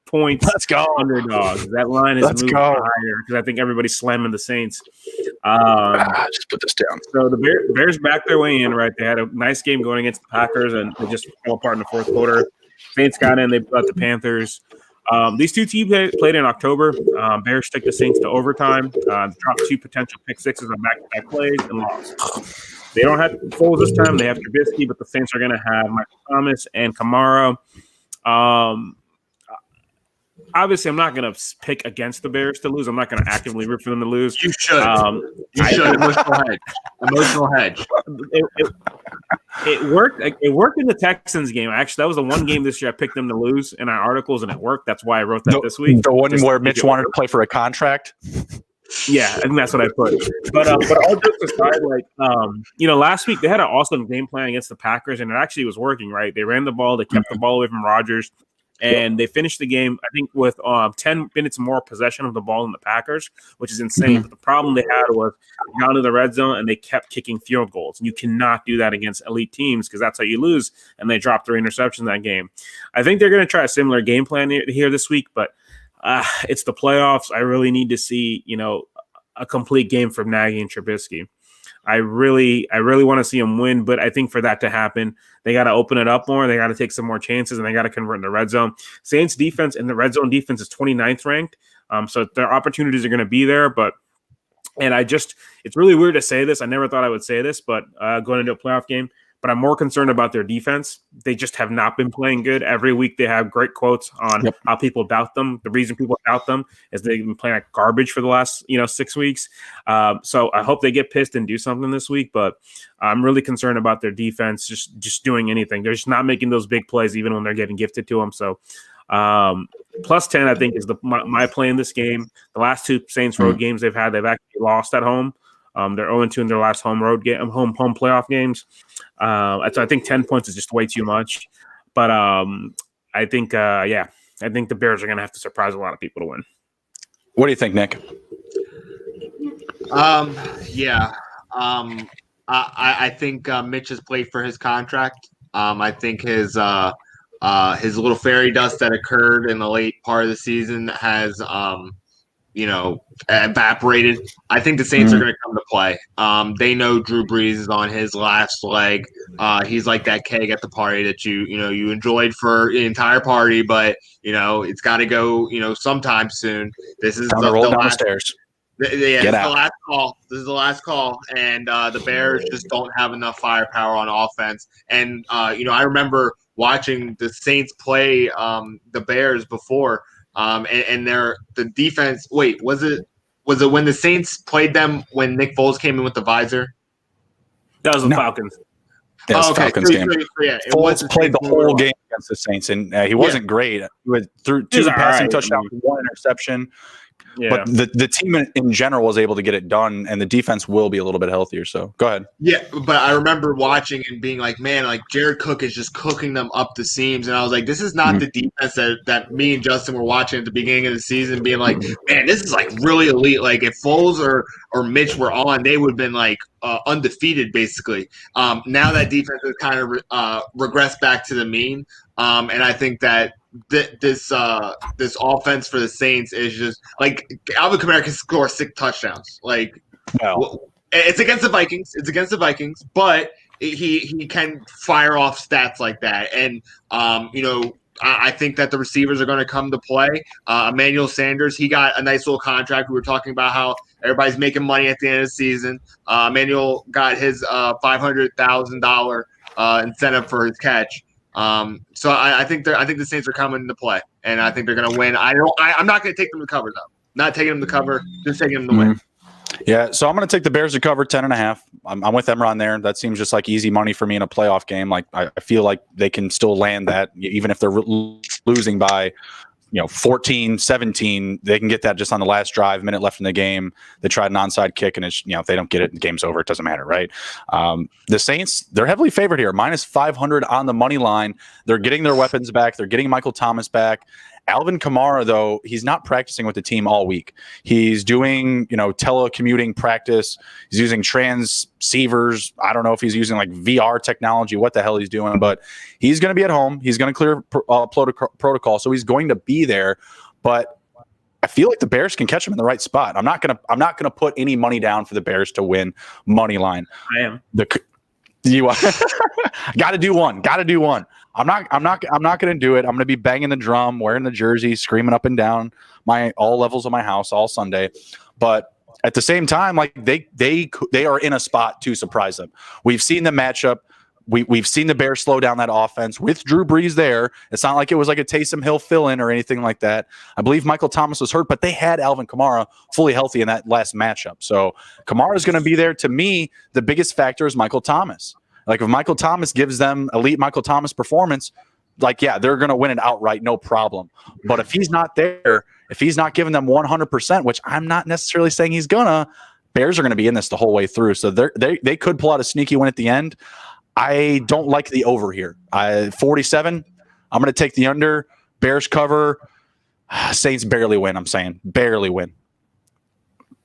points. Let's go. Underdogs. That line is moving higher because I think everybody's slamming the Saints. Just put this down. So the Bears backed their way in, right? They had a nice game going against the Packers, and they just fell apart in the fourth quarter. Saints got in. They brought the Panthers. These two teams played in October. Bears took the Saints to overtime, dropped 2 potential pick sixes on back-to-back plays, and lost. They don't have Foles this time. They have Trubisky, but the Saints are going to have Michael Thomas and Kamara. Obviously, I'm not going to pick against the Bears to lose. I'm not going to actively root for them to lose. You should. You should. Emotional hedge. It worked. It worked in the Texans game. Actually, that was the one game this year I picked them to lose in our articles, and it worked. That's why I wrote that this week. The one where Mitch wanted to play for a contract. Yeah, I think that's what I put. But all jokes aside, last week they had an awesome game plan against the Packers, and it actually was working. Right, they ran the ball, they kept the ball away from Rodgers. And they finished the game, I think, with 10 minutes more possession of the ball than the Packers, which is insane. But the problem they had was down to the red zone, and they kept kicking field goals. And you cannot do that against elite teams because that's how you lose. And they dropped 3 interceptions in that game. I think they're going to try a similar game plan here this week, but it's the playoffs. I really need to see, a complete game from Nagy and Trubisky. I really want to see them win, but I think for that to happen, they got to open it up more. They got to take some more chances, and they got to convert in the red zone. Saints defense and the red zone defense is 29th ranked, so their opportunities are going to be there. It's really weird to say this. I never thought I would say this, but going into a playoff game. But I'm more concerned about their defense. They just have not been playing good. Every week they have great quotes on how people doubt them. The reason people doubt them is they've been playing like garbage for the last 6 weeks. So I hope they get pissed and do something this week. But I'm really concerned about their defense just doing anything. They're just not making those big plays even when they're getting gifted to them. So plus 10, I think, is my play in this game. The last 2 Saints road games they've actually lost at home. They're 0-2 in their last home playoff games. So I think 10 points is just way too much. But I think the Bears are going to have to surprise a lot of people to win. What do you think, Nick? I think Mitch has played for his contract. I think his little fairy dust that occurred in the late part of the season has evaporated. I think the Saints are going to come to play. They know Drew Brees is on his last leg. He's like that keg at the party that you enjoyed for the entire party, but it's got to go sometime soon. This is the last stairs. This is the last call. This is the last call, and the Bears just don't have enough firepower on offense. And I remember watching the Saints play the Bears before. And the defense. Wait, was it when the Saints played them when Nick Foles came in with the visor? That was the Falcons. That was Falcons game. Foles played the whole game against the Saints, and he wasn't great. He went through 2 passing touchdowns, 1 interception. Yeah. But the team in general was able to get it done, and the defense will be a little bit healthier. So go ahead. Yeah, but I remember watching and being like, man, like Jared Cook is just cooking them up the seams. And I was like, this is not the defense that me and Justin were watching at the beginning of the season, being like, man, this is like really elite. Like if Foles or Mitch were on, they would have been like undefeated basically. Now that defense has kind of regressed back to the mean. And I think that this offense for the Saints is just like Alvin Kamara can score 6 touchdowns. Like, it's against the Vikings. It's against the Vikings, but he can fire off stats like that. And I think that the receivers are going to come to play. Emmanuel Sanders, he got a nice little contract. We were talking about how everybody's making money at the end of the season. Emmanuel got his $500,000 incentive for his catch. So I think the Saints are coming into play, and I think they're going to win. I'm not going to take them to cover though. Not taking them to cover, just taking them to win. Yeah, so I'm going to take the Bears to cover 10.5. I'm with Emron there. That seems just like easy money for me in a playoff game. Like I feel like they can still land that even if they're losing by 14, 17, they can get that just on the last drive, minute left in the game. They tried an onside kick, and it's, if they don't get it, the game's over. It doesn't matter, right? The Saints, they're heavily favored here, minus 500 on the money line. They're getting their weapons back. They're getting Michael Thomas back. Alvin Kamara, though, he's not practicing with the team all week. He's doing, telecommuting practice. He's using transceivers. I don't know if he's using like VR technology, what the hell he's doing, but he's going to be at home. He's going to clear protocol, so he's going to be there. But I feel like the Bears can catch him in the right spot. I'm not gonna put any money down for the Bears to win money line. I am. You got to do one. I'm not going to do it. I'm going to be banging the drum, wearing the jersey, screaming up and down all levels of my house all Sunday. But at the same time, like they are in a spot to surprise them. We've seen the matchup. We've seen the Bears slow down that offense with Drew Brees there. It's not like it was like a Taysom Hill fill-in or anything like that. I believe Michael Thomas was hurt, but they had Alvin Kamara fully healthy in that last matchup. So Kamara is going to be there. To me, the biggest factor is Michael Thomas. Like if Michael Thomas gives them elite Michael Thomas performance, like, yeah, they're going to win it outright, no problem. But if he's not there, if he's not giving them 100%, which I'm not necessarily saying he's gonna, Bears are going to be in this the whole way through. So they could pull out a sneaky win at the end. I don't like the over here. 47. I'm going to take the under. Bears cover. Saints barely win. I'm saying barely win.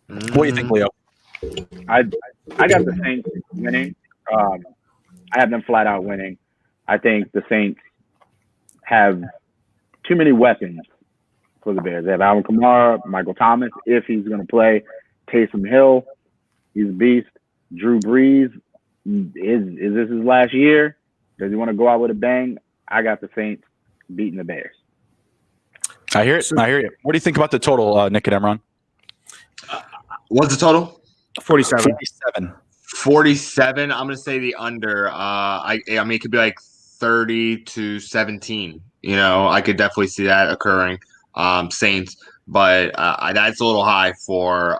What do you think, Leo? I got the Saints winning. I have them flat out winning. I think the Saints have too many weapons for the Bears. They have Alvin Kamara, Michael Thomas, if he's going to play. Taysom Hill, he's a beast. Drew Brees. Is this his last year? Does he want to go out with a bang? I got the Saints beating the Bears. I hear it. What do you think about the total, Nick and Emron? What's the total? 47. 47. I'm gonna say the under. I mean, it could be like 30-17. I could definitely see that occurring. Saints, but that's a little high for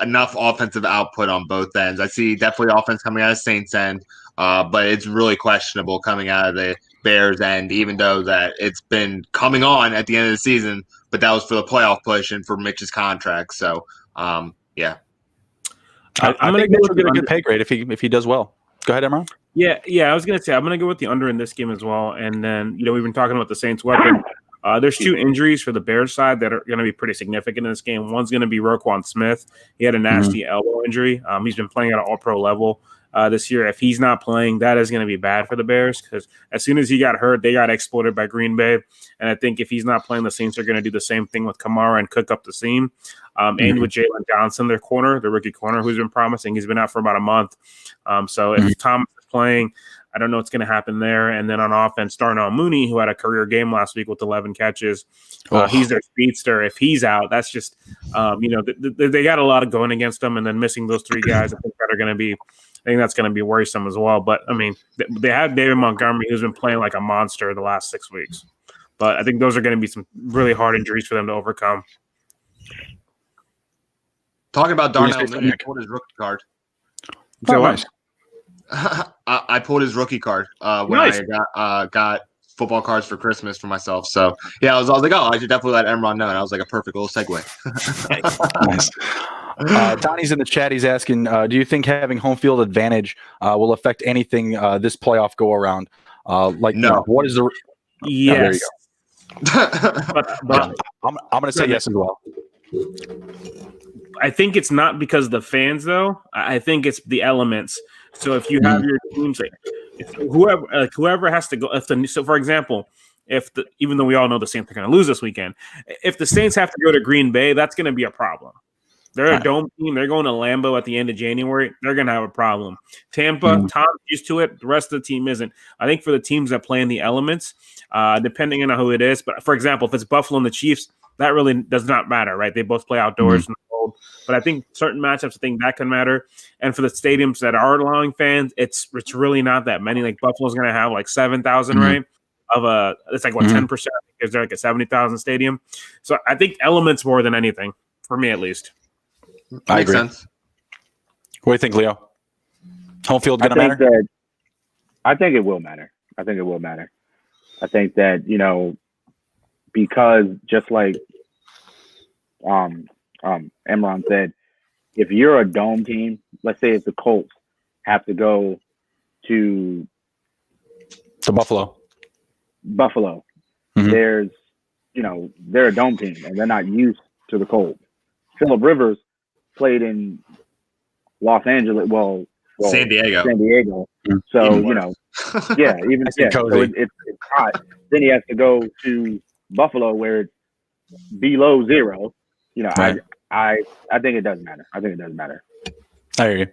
enough offensive output on both ends. I see definitely offense coming out of Saints end, but it's really questionable coming out of the Bears end, even though that it's been coming on at the end of the season, but that was for the playoff push and for Mitch's contract. So, yeah. I think Mitch will get a good pay grade if he does well. Go ahead, Emron. Yeah. I was going to say, I'm going to go with the under in this game as well. And then, we've been talking about the Saints weapon. There's two injuries for the Bears side that are going to be pretty significant in this game. One's going to be Roquan Smith. He had a nasty elbow injury. He's been playing at an all-pro level this year. If he's not playing, that is going to be bad for the Bears because as soon as he got hurt, they got exploited by Green Bay. And I think if he's not playing, the Saints are going to do the same thing with Kamara and cook up the seam. And with Jalen Johnson, their corner, the rookie corner, who's been promising. He's been out for about a month. So if Thomas is playing, I don't know what's going to happen there. And then on offense, Darnell Mooney, who had a career game last week with 11 catches, he's their speedster. If he's out, that's just, they got a lot of going against them. And then missing those three guys, I think that's going to be worrisome as well. But, I mean, they have David Montgomery, who's been playing like a monster the last 6 weeks. But I think those are going to be some really hard injuries for them to overcome. Talking about Darnell Mooney, I pulled his rookie card. So nice. I pulled his rookie card when I got football cards for Christmas for myself. So yeah, I was like, oh, I should definitely let Emron know. And I was like, a perfect little segue. Nice. Donnie's in the chat. He's asking, do you think having home field advantage will affect anything this playoff go around? No. What is the? Yes. There you go. but I'm going to say yes as well. I think it's not because of the fans, though. I think it's the elements. So if you have your teams, whoever has to go. So, for example, even though we all know the Saints are going to lose this weekend, if the Saints have to go to Green Bay, that's going to be a problem. They're a dome team. They're going to Lambeau at the end of January. They're going to have a problem. Tampa, Tom's used to it. The rest of the team isn't. I think for the teams that play in the elements, depending on who it is. But for example, if it's Buffalo and the Chiefs, that really does not matter, right? They both play outdoors in the cold. But I think certain matchups, I think that can matter. And for the stadiums that are allowing fans, it's really not that many. Like Buffalo's going to have like 7,000, right? It's like 10%? Is there like a 70,000 stadium? So I think elements more than anything, for me at least. I Makes agree. sense. What do you think, Leo? Home field I going to think matter? that I think it will matter. I think it will matter. I think that, because just like Emron said, if you're a dome team, let's say if the Colts have to go to To Buffalo. Buffalo, Mhm. there's, they're a dome team and they're not used to the cold. Phillip Rivers played in Los Angeles, San Diego. San Diego. Mhm. So, Even worse. even Nice and so cozy. it's hot. Then he has to go to Buffalo where it's below zero. Right. I think it does matter. I think it does matter. I hear you.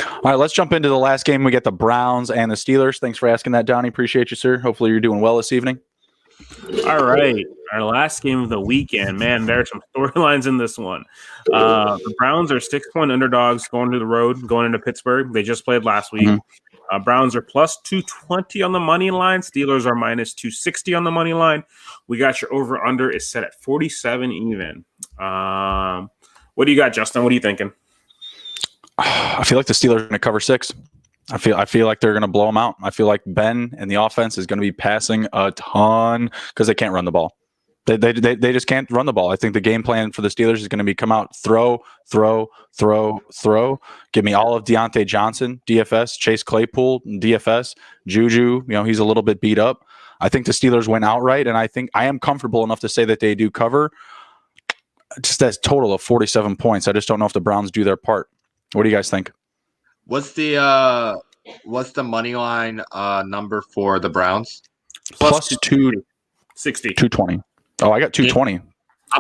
All right, let's jump into the last game. We get the Browns and the Steelers. Thanks for asking that, Donnie. Appreciate you, sir. Hopefully you're doing well this evening. All right. Our last game of the weekend. Man, there are some storylines in this one. The Browns are 6-point underdogs going to the road, going into Pittsburgh. They just played last week. Mhm. Browns are plus 220 on the money line. Steelers are minus 260 on the money line. We got your over-under is set at 47 even. What do you got, Justin? What are you thinking? I feel like the Steelers are going to cover 6. I feel like they're going to blow them out. I feel like Ben and the offense is going to be passing a ton because they can't run the ball. They just can't run the ball. I think the game plan for the Steelers is going to be come out, throw. Give me all of Deontay Johnson, DFS, Chase Claypool, DFS, Juju. He's a little bit beat up. I think the Steelers win outright, and I think I am comfortable enough to say that they do cover. Just that total of 47 points. I just don't know if the Browns do their part. What do you guys think? What's the money line number for the Browns? Plus 260. 220. Oh, I got 220. I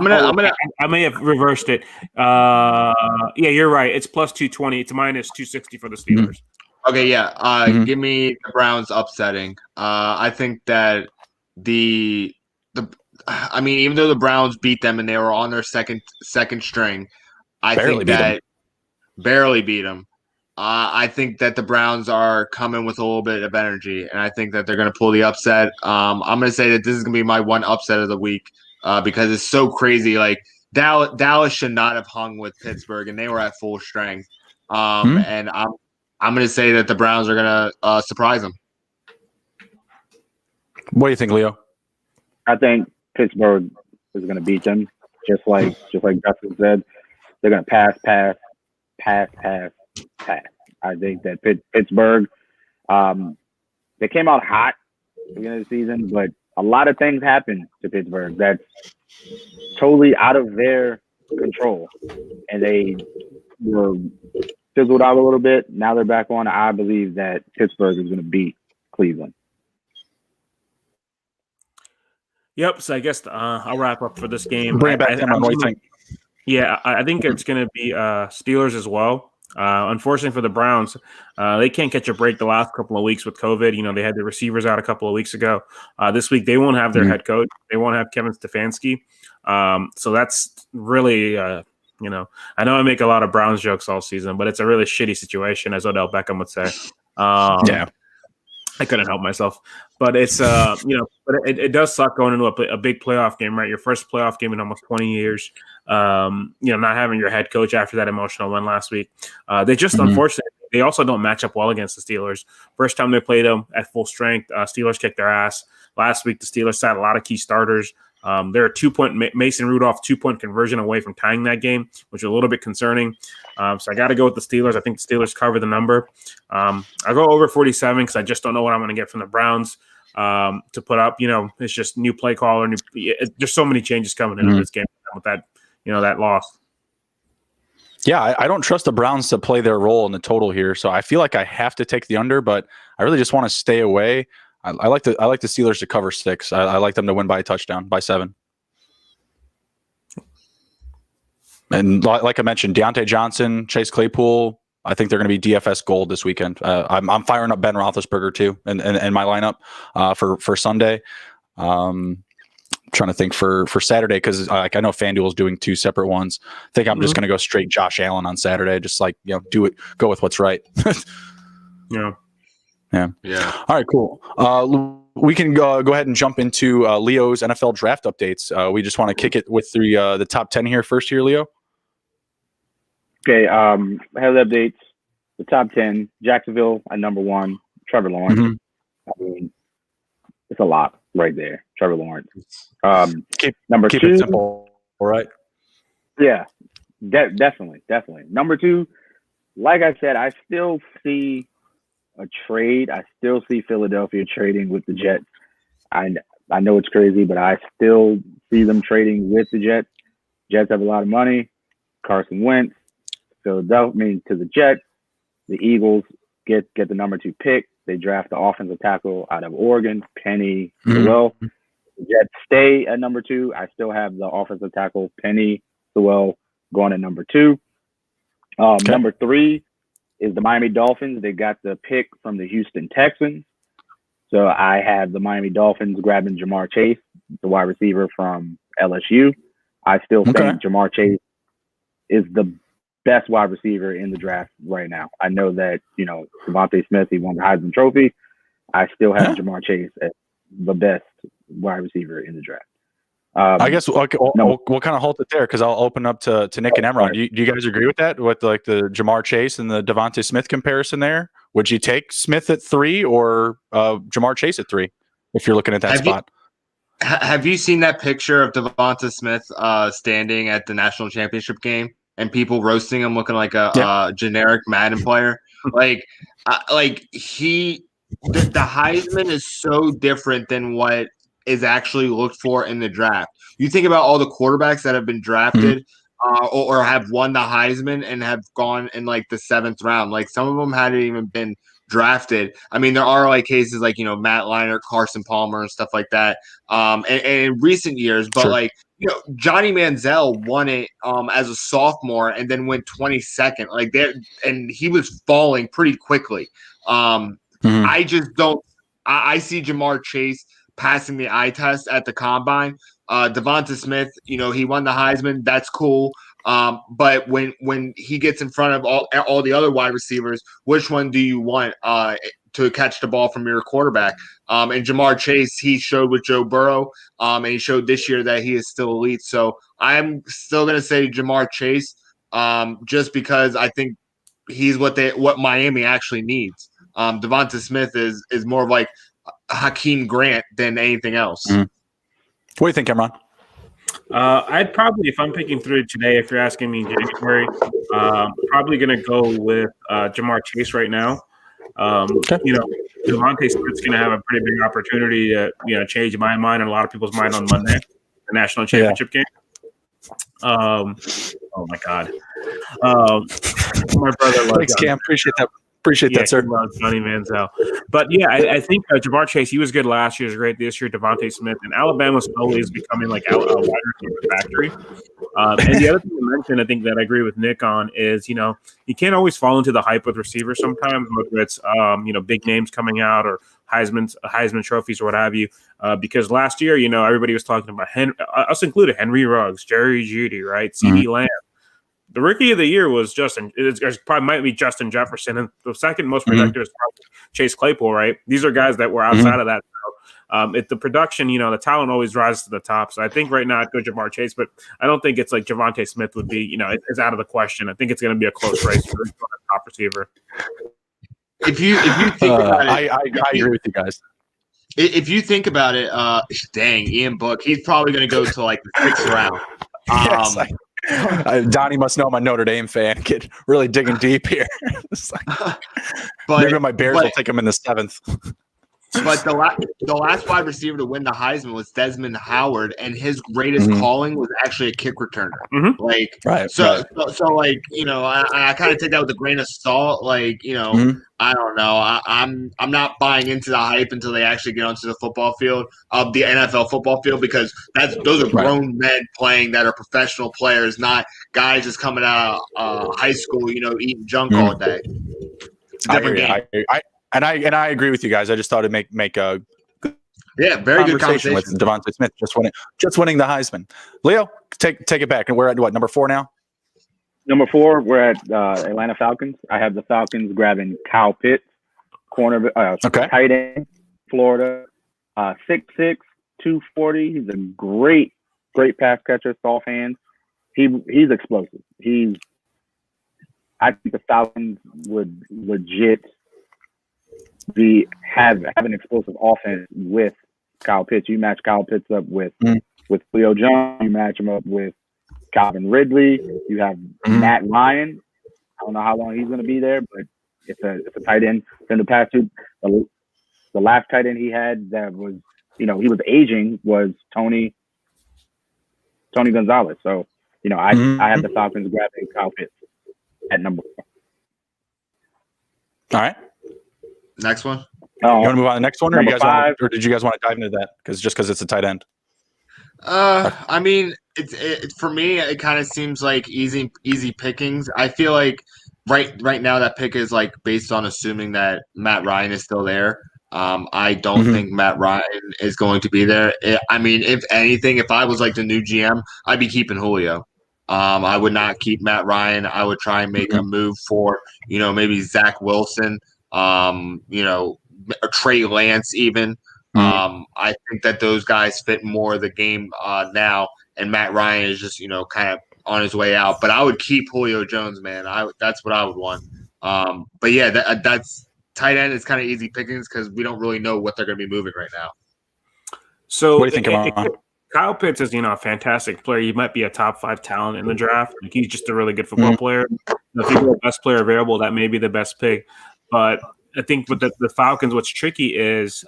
may have reversed it. Yeah, you're right. It's plus 220. It's minus 260 for the Steelers. Okay, yeah. Mhm. Give me the Browns upsetting. I think that even though the Browns beat them and they were on their second string, I Barely think beat 'em. that barely beat them. I think that the Browns are coming with a little bit of energy, and I think that they're going to pull the upset. I'm going to say that this is going to be my one upset of the week because it's so crazy. Like Dallas should not have hung with Pittsburgh, and they were at full strength. And I'm going to say that the Browns are going to surprise them. What do you think, Leo? I think Pittsburgh is going to beat them, just like Justin said. They're going to pass. I think that Pittsburgh, they came out hot at the beginning of the season, but a lot of things happened to Pittsburgh that's totally out of their control, and they were fizzled out a little bit. Now they're back on. I believe that Pittsburgh is going to beat Cleveland. Yep. So I guess I'll wrap up for this game. Bring it back, Cameron. What do you think? Yeah, I think it's going to be Steelers as well. Unfortunately for the Browns, they can't catch a break the last couple of weeks with COVID. They had the receivers out a couple of weeks ago. This week, they won't have their head coach. They won't have Kevin Stefanski. So that's really, I know I make a lot of Browns jokes all season, but it's a really shitty situation, as Odell Beckham would say. Yeah. I couldn't help myself, but it's but it does suck going into a big playoff game, right? Your first playoff game in almost 20 years. Not having your head coach after that emotional win last week. They just unfortunately they also don't match up well against the Steelers. First time they played them at full strength, Steelers kicked their ass. Last week the Steelers sat a lot of key starters. They're a 2-point Mason Rudolph 2-point conversion away from tying that game, which is a little bit concerning. So I got to go with the Steelers. I think the Steelers cover the number. I'll go over 47 because I just don't know what I'm going to get from the Browns to put up. It's just new play caller. There's so many changes coming into this game with that, that loss. Yeah, I don't trust the Browns to play their role in the total here, so I feel like I have to take the under, but I really just want to stay away. I like the Steelers to cover 6. I like them to win by a touchdown, by 7. And like I mentioned, Deontay Johnson, Chase Claypool, I think they're going to be DFS gold this weekend. I'm firing up Ben Roethlisberger too in my lineup for Sunday. Trying to think for Saturday because I know FanDuel is doing 2 separate ones. I think I'm just going to go straight Josh Allen on Saturday. Just do it, go with what's right. Yeah. All right, cool. We can go ahead and jump into Leo's NFL draft updates. We just want to kick it with the top 10 here first here, Leo. Okay, head updates. The top 10, Jacksonville at number 1, Trevor Lawrence. Mm-hmm. I mean, it's a lot right there, Trevor Lawrence. Keep Number it 2, simple, all right? yeah, definitely. Number 2, like I said, I still see a trade. I still see Philadelphia trading with the Jets. I know it's crazy, but I still see them trading with the Jets. Jets have a lot of money. Carson Wentz, Philadelphia, to the Jets. The Eagles get the number 2 pick. They draft the offensive tackle out of Oregon, Penny Sewell. The Jets stay at number 2. I still have the offensive tackle, Penny Sewell, going at number 2. Number 3 is the Miami Dolphins. They got the pick from the Houston Texans. So I have the Miami Dolphins grabbing Jamar Chase, the wide receiver from LSU. I still think Jamar Chase is the best wide receiver in the draft right now. I know that, Devontae Smith, he won the Heisman Trophy. I still have Jamar Chase as the best wide receiver in the draft. I guess we'll kind of halt it there because I'll open up to Nick and Emron. Do you guys agree with that? With like the Jamar Chase and the Devontae Smith comparison there? Would you take Smith at 3 or Jamar Chase at 3 if you're looking at that spot? Have you seen that picture of Devonta Smith standing at the national championship game and people roasting him, looking like a generic Madden player? The Heisman is so different than what is actually looked for in the draft. You think about all the quarterbacks that have been drafted or have won the Heisman and have gone in like the 7th round. Like some of them hadn't even been drafted. I mean, there are like cases like, Matt Leinart, Carson Palmer and stuff like that. And in recent years, but Johnny Manziel won it as a sophomore and then went 22nd. And he was falling pretty quickly. I just don't. I see Jamar Chase passing the eye test at the combine. Devonta Smith, he won the Heisman. That's cool. But when he gets in front of all the other wide receivers, which one do you want to catch the ball from your quarterback? And Jamar Chase, he showed with Joe Burrow, and he showed this year that he is still elite. So I'm still going to say Jamar Chase, just because I think he's what Miami actually needs. Devonta Smith is more of like Hakeem Grant than anything else. What do you think, Emron? I'd probably, if I'm picking through today, if you're asking me in January, probably going to go with Jamar Chase right now. Devontae Smith's going to have a pretty big opportunity to change my mind and a lot of people's mind on Monday, the national championship game. Oh my God. My brother loves Thanks, Cam. Appreciate that, sir. Johnny Manziel. But yeah, I think Jamar Chase, he was good last year, was great this year. Devontae Smith and Alabama slowly is becoming like a wide receiver factory. And the other thing you mentioned, I think that I agree with Nick on is, you can't always fall into the hype with receivers sometimes, whether it's big names coming out or Heisman trophies or what have you. Because last year, everybody was talking about us included, Henry Ruggs, Jerry Jeudy, right? CeeDee Lamb. The rookie of the year was probably might be Justin Jefferson, and the second most projected is probably Chase Claypool, right? These are guys that were outside of that. So, the production, the talent always rises to the top. So I think right now I'd go Jamar Chase, but I don't think it's like Devontae Smith would be, it's out of the question. I think it's going to be a close race for the top receiver. If you think about it, I agree with you guys. If you think about it, dang, Ian Book, he's probably going to go to like the 6th round. Yes, Donnie must know I'm a Notre Dame fan. Get really digging deep here. Maybe my Bears will take him in the 7th. But the last wide receiver to win the Heisman was Desmond Howard, and his greatest calling was actually a kick returner. So I kind of take that with a grain of salt. I don't know. I'm not buying into the hype until they actually get onto the football field of the NFL football field, because those are grown men playing that are professional players, not guys just coming out of high school, eating junk all day. It's a different game. I agree with you guys. I just thought it'd make a very good conversation with Devontae Smith just winning the Heisman. Leo, take it back. And we're at what, number 4 now? Number 4, we're at Atlanta Falcons. I have the Falcons grabbing Kyle Pitts, tight end, Florida, 6'6", 240. He's a great pass catcher, soft hands. He's explosive. He's I think the Falcons would legit have an explosive offense with Kyle Pitts. You match Kyle Pitts up with Julio Jones. You match him up with Calvin Ridley. You have Matt Ryan. I don't know how long he's going to be there, but it's a tight end. From the past two, the last tight end he had that was, he was aging was Tony Gonzalez. So, I have the Falcons grabbing Kyle Pitts at number 4. All right. Next one. You want to move on to the next one, or did you guys want to dive into that? Because it's a tight end. I mean, it for me, it kind of seems like easy pickings. I feel like right now that pick is like based on assuming that Matt Ryan is still there. I don't think Matt Ryan is going to be there. I mean, if anything, if I was like the new GM, I'd be keeping Julio. I would not keep Matt Ryan. I would try and make a move for, maybe Zach Wilson, or Trey Lance even. I think that those guys fit more of the game now, and Matt Ryan is just, kind of on his way out. But I would keep Julio Jones, man. That's what I would want. But yeah, that's tight end is kind of easy pickings because we don't really know what they're going to be moving right now. So what do you think about Kyle Pitts is, a fantastic player. He might be a top 5 talent in the draft. Like, he's just a really good football player. If you're the best player available, that may be the best pick. But I think with the Falcons, what's tricky is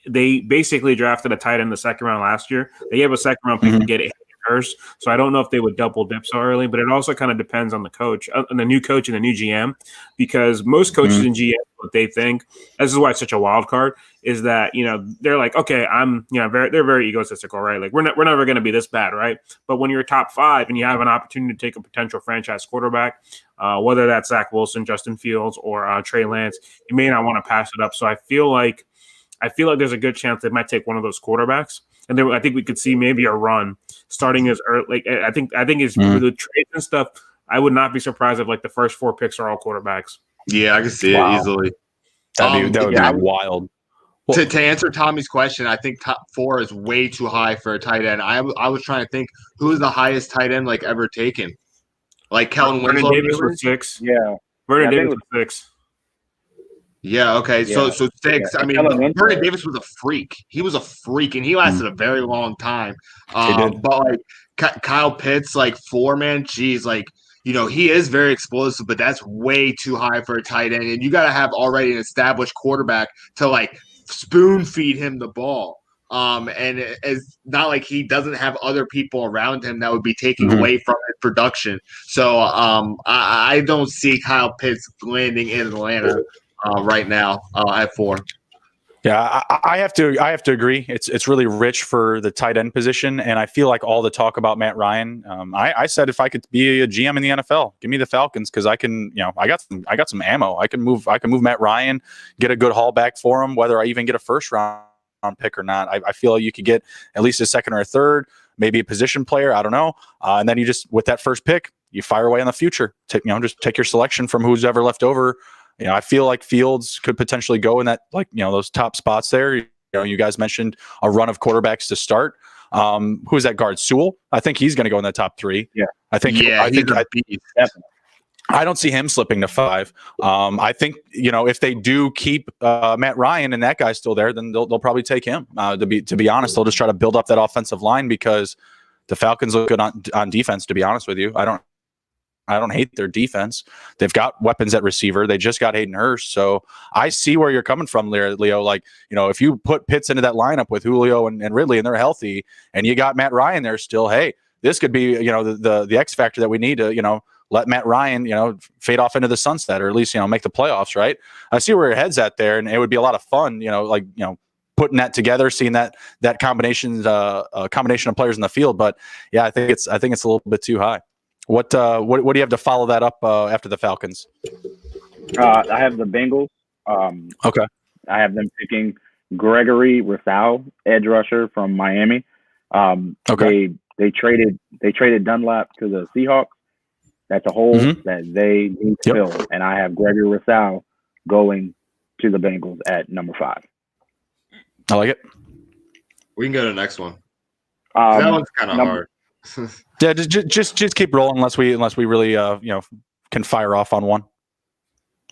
they basically drafted a tight end in the second round last year. They gave a second round pick to get it first. So I don't know if they would double dip so early, but it also kind of depends on the coach, on the new coach and the new GM, because most coaches and GM, what they think, this is why it's such a wild card, is that, they're like, okay, they're very egotistical, right? Like we're never going to be this bad, right? But when you're top 5 and you have an opportunity to take a potential franchise quarterback, whether that's Zach Wilson, Justin Fields, or Trey Lance, you may not want to pass it up. So I feel like there's a good chance they might take one of those quarterbacks. And then I think we could see maybe a run starting as early. Like I think it's with the trades and stuff. I would not be surprised if like the first 4 picks are all quarterbers. Yeah, I can see it easily. That would be wild. Well, to answer Tommy's question, I think top 4 is way too high for a tight end. I was trying to think who is the highest tight end like ever taken. Like Kellen Vernon Winslow. Davis was 6. Yeah, Vernon Davis was 6. Yeah, okay. Yeah. So 6. Yeah. I mean, Vernon Davis was a freak. He was a freak, and he lasted a very long time. He did. But, like, Kyle Pitts, like, 4, man, geez, like, he is very explosive, but that's way too high for a tight end. And you got to have already an established quarterback to, like, spoon feed him the ball. And it's not like he doesn't have other people around him that would be taking away from his production. So I don't see Kyle Pitts landing in Atlanta right now at 4. Yeah, I have to agree. It's really rich for the tight end position, and I feel like all the talk about Matt Ryan. I said if I could be a GM in the NFL, give me the Falcons because I can. I got some ammo. I can move Matt Ryan, get a good haul back for him, whether I even get a first round pick or not. I feel like you could get at least a second or a third, maybe a position player. I don't know, and then you just with that first pick, you fire away on the future. Just take your selection from who's ever left over. I feel like Fields could potentially go in that, those top spots there. You guys mentioned a run of quarterbacks to start. Who is that guard? Sewell? I think he's going to go in the top 3. Yeah. I think I don't see him slipping to 5. I think, if they do keep Matt Ryan and that guy's still there, then they'll probably take him. To be honest, they'll just try to build up that offensive line because the Falcons look good on defense, to be honest with you. I don't hate their defense. They've got weapons at receiver. They just got Hayden Hurst. So I see where you're coming from, Leo. Like, if you put Pitts into that lineup with Julio and Ridley and they're healthy and you got Matt Ryan there still, hey, this could be, the X factor that we need to, let Matt Ryan, fade off into the sunset or at least, make the playoffs, right? I see where your head's at there, and it would be a lot of fun, putting that together, seeing that combination of players in the field. But yeah, I think it's a little bit too high. What do you have to follow that up after the Falcons? I have the Bengals. Okay. I have them picking Gregory Rousseau, edge rusher from Miami. Okay. They traded Dunlap to the Seahawks. That's a hole that they need to fill. And I have Gregory Rousseau going to the Bengals at number 5. I like it. We can go to the next one. That one's kind of hard. Yeah, just keep rolling unless we really can fire off on one.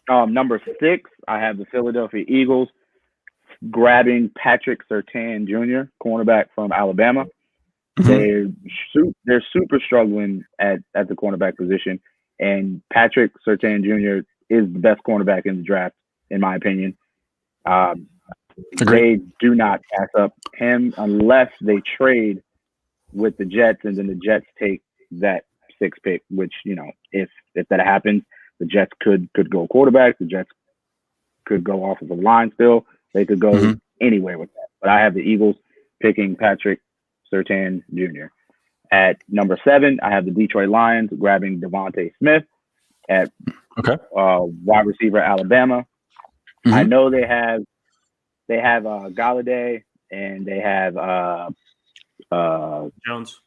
Number 6, I have the Philadelphia Eagles grabbing Patrick Surtain Jr., cornerback from Alabama. Mm-hmm. They're super struggling at the cornerback position, and Patrick Surtain Jr. is the best cornerback in the draft, in my opinion. They do not pass up him unless they trade with the Jets, and then the Jets take that 6th pick, which, if that happens, the Jets could go quarterback. The Jets could go offensive line still. They could go anywhere with that. But I have the Eagles picking Patrick Surtain Jr. At number 7, I have the Detroit Lions grabbing Devontae Smith at wide receiver Alabama. I know they have Galladay and they have Jones.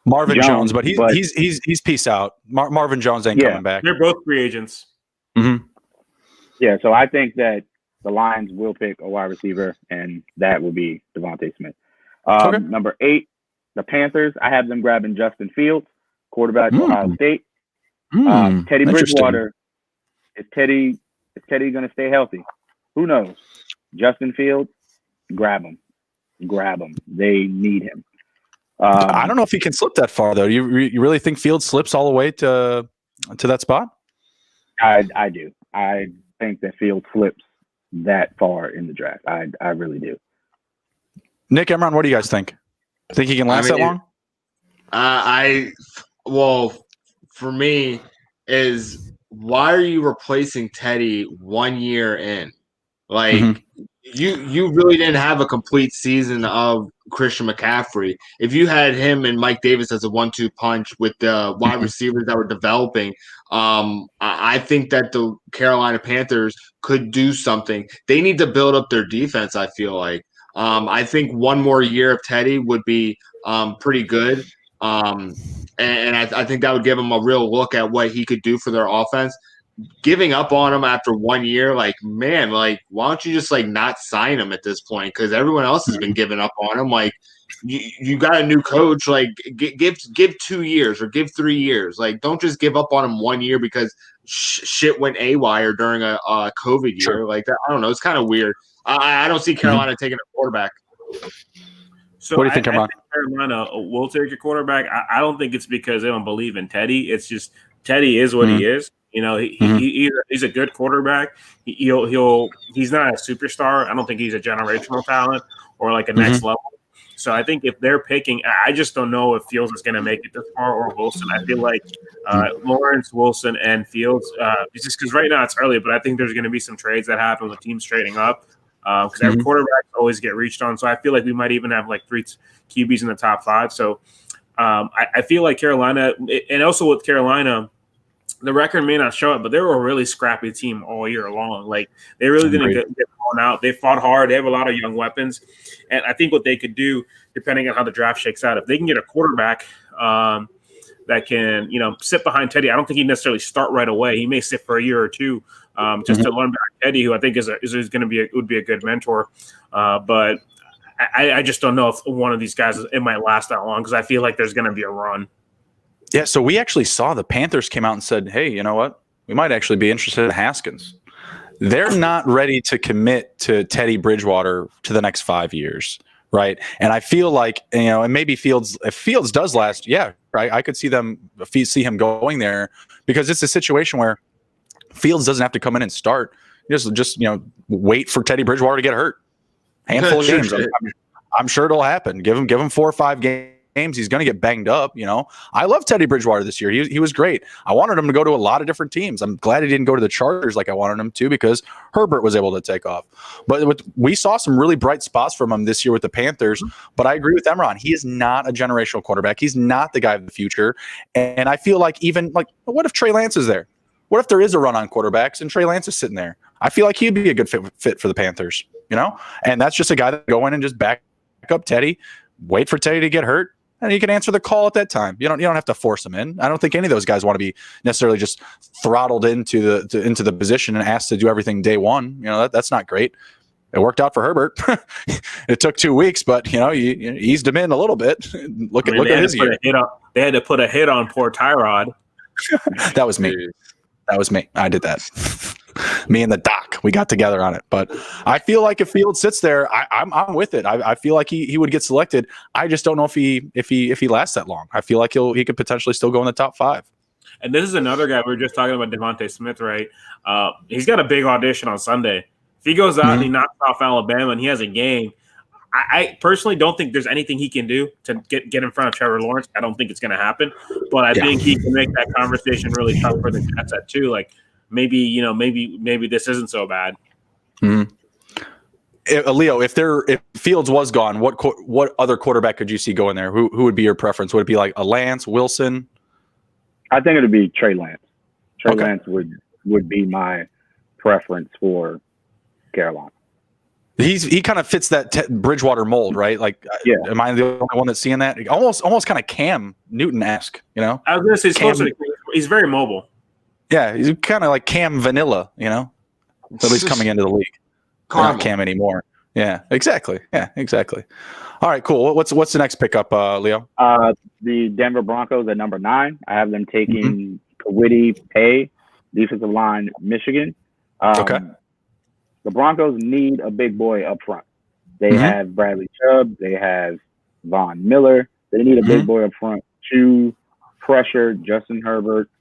Marvin Jones, but he's peace out. Marvin Jones ain't coming back. They're both free agents. Mm-hmm. Yeah, so I think that the Lions will pick a wide receiver, and that will be Devontae Smith. Number 8, the Panthers. I have them grabbing Justin Fields, quarterback Ohio State. Teddy Bridgewater. Is Teddy going to stay healthy? Who knows? Justin Fields, grab him. They need him. I don't know if he can slip that far, though. You really think Fields slips all the way to that spot? I do. I think that Fields slips that far in the draft. I really do. Nick, Emron, what do you guys think? Think he can last that long? For me, is why are you replacing Teddy 1 year in? Like, you really didn't have a complete season of Christian McCaffrey. If you had him and Mike Davis as a 1-2 punch with the wide receivers that were developing, I think that the Carolina Panthers could do something. They need to build up their defense, I feel like. I think 1 more year of Teddy would be pretty good. And I think that would give him a real look at what he could do for their offense. Giving up on him after 1 year, why don't you just not sign him at this point? Because everyone else has been giving up on him. You got a new coach. Give 2 years or give 3 years. Don't just give up on him 1 year because shit went AWire during a COVID year. I don't know. It's kind of weird. I don't see Carolina taking a quarterback. So what do you think, I think Carolina will take a quarterback. I don't think it's because they don't believe in Teddy. It's just Teddy is what he is. He's a good quarterback. He's not a superstar. I don't think he's a generational talent or a next level. So I think if they're picking, I just don't know if Fields is going to make it this far or Wilson. I feel like Lawrence, Wilson, and Fields. It's just because right now it's early, but I think there's going to be some trades that happen with teams trading up because every quarterbacks always get reached on. So I feel like we might even have 3 QBs in the top 5. So I feel like Carolina, and also with Carolina, the record may not show it, but they were a really scrappy team all year long. They really didn't get blown out. They fought hard. They have a lot of young weapons. And I think what they could do, depending on how the draft shakes out, if they can get a quarterback that can, sit behind Teddy, I don't think he'd necessarily start right away. He may sit for a year or two just to learn about Teddy, who I think would be a good mentor. But I just don't know if one of these guys, it might last that long because I feel like there's going to be a run. Yeah, so we actually saw the Panthers came out and said, hey, you know what? We might actually be interested in Haskins. They're not ready to commit to Teddy Bridgewater to the next 5 years, right? And I feel like, and maybe if Fields does last, yeah, right, I could see him going there because it's a situation where Fields doesn't have to come in and start. Just wait for Teddy Bridgewater to get hurt. Handful of games. I'm sure it'll happen. Give him 4 or 5 games. He's going to get banged up. I love Teddy Bridgewater this year. He was great. I wanted him to go to a lot of different teams. I'm glad he didn't go to the Chargers like I wanted him to because Herbert was able to take off. But we saw some really bright spots from him this year with the Panthers. But I agree with Emron. He is not a generational quarterback. He's not the guy of the future. And I feel like what if Trey Lance is there? What if there is a run on quarterbacks and Trey Lance is sitting there? I feel like he'd be a good fit for the Panthers, And that's just a guy that go in and just back up Teddy, wait for Teddy to get hurt. And you can answer the call at that time. You don't have to force them in. I don't think any of those guys want to be necessarily just throttled into the position and asked to do everything day one. That's not great. It worked out for Herbert. It took 2 weeks, but you eased him in a little bit. Look at his year. They had to put a hit on poor Tyrod. That was me. That was me. I did that. Me and the doc, we got together on it. But I feel like if Fields sits there, I'm with it. I feel like he would get selected. I just don't know if he lasts that long. I feel like he could potentially still go in the top 5. And this is another guy we were just talking about, Devontae Smith, right? He's got a big audition on Sunday. If he goes out and he knocks off Alabama and he has a game, I personally don't think there's anything he can do to get in front of Trevor Lawrence. I don't think it's going to happen, but I think he can make that conversation really tough for the Jets at too. Like maybe this isn't so bad. Leo, if Fields was gone, what other quarterback could you see going there? Who would be your preference? Would it be like a Lance, Wilson? I think it would be Trey Lance. Lance would be my preference for Carolina. He kind of fits that Bridgewater mold, right? Like, am I the only one that's seeing that? Almost kind of Cam Newton-esque, you know? I was going to say he's very mobile. Yeah, he's kind of like Cam Vanilla, you know? At least coming into the league. Not Cam anymore. Yeah, exactly. All right, cool. What's the next pickup, Leo? The Denver Broncos at number 9. I have them taking Kwity Paye, defensive line, Michigan. Okay. The Broncos need a big boy up front. They have Bradley Chubb. They have Von Miller. They need a big boy up front to pressure Justin Herbert,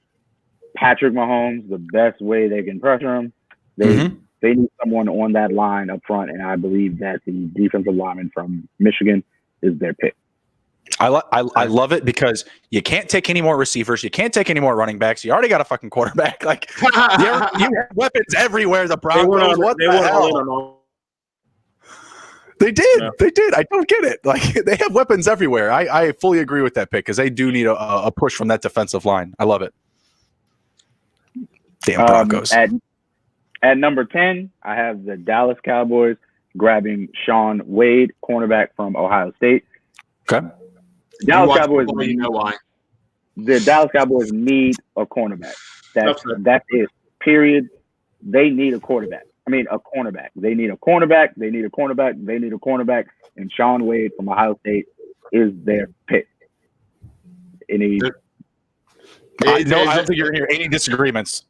Patrick Mahomes, the best way they can pressure him. They need someone on that line up front, and I believe that the defensive lineman from Michigan is their pick. I love it because you can't take any more receivers. You can't take any more running backs. You already got a fucking quarterback. Like you have weapons everywhere. The Broncos. What the hell? They did. Yeah. They did. I don't get it. Like they have weapons everywhere. I fully agree with that pick because they do need a push from that defensive line. I love it. Damn Broncos. At number 10, I have the Dallas Cowboys grabbing Shaun Wade, cornerback from Ohio State. Okay. The Dallas Cowboys. You know why? The Dallas Cowboys need a cornerback. That's it. Period. They need a quarterback. I mean, a cornerback. They need a cornerback. They need a cornerback. They need a cornerback. And Shaun Wade from Ohio State is their pick. I don't think you're going to hear any disagreements.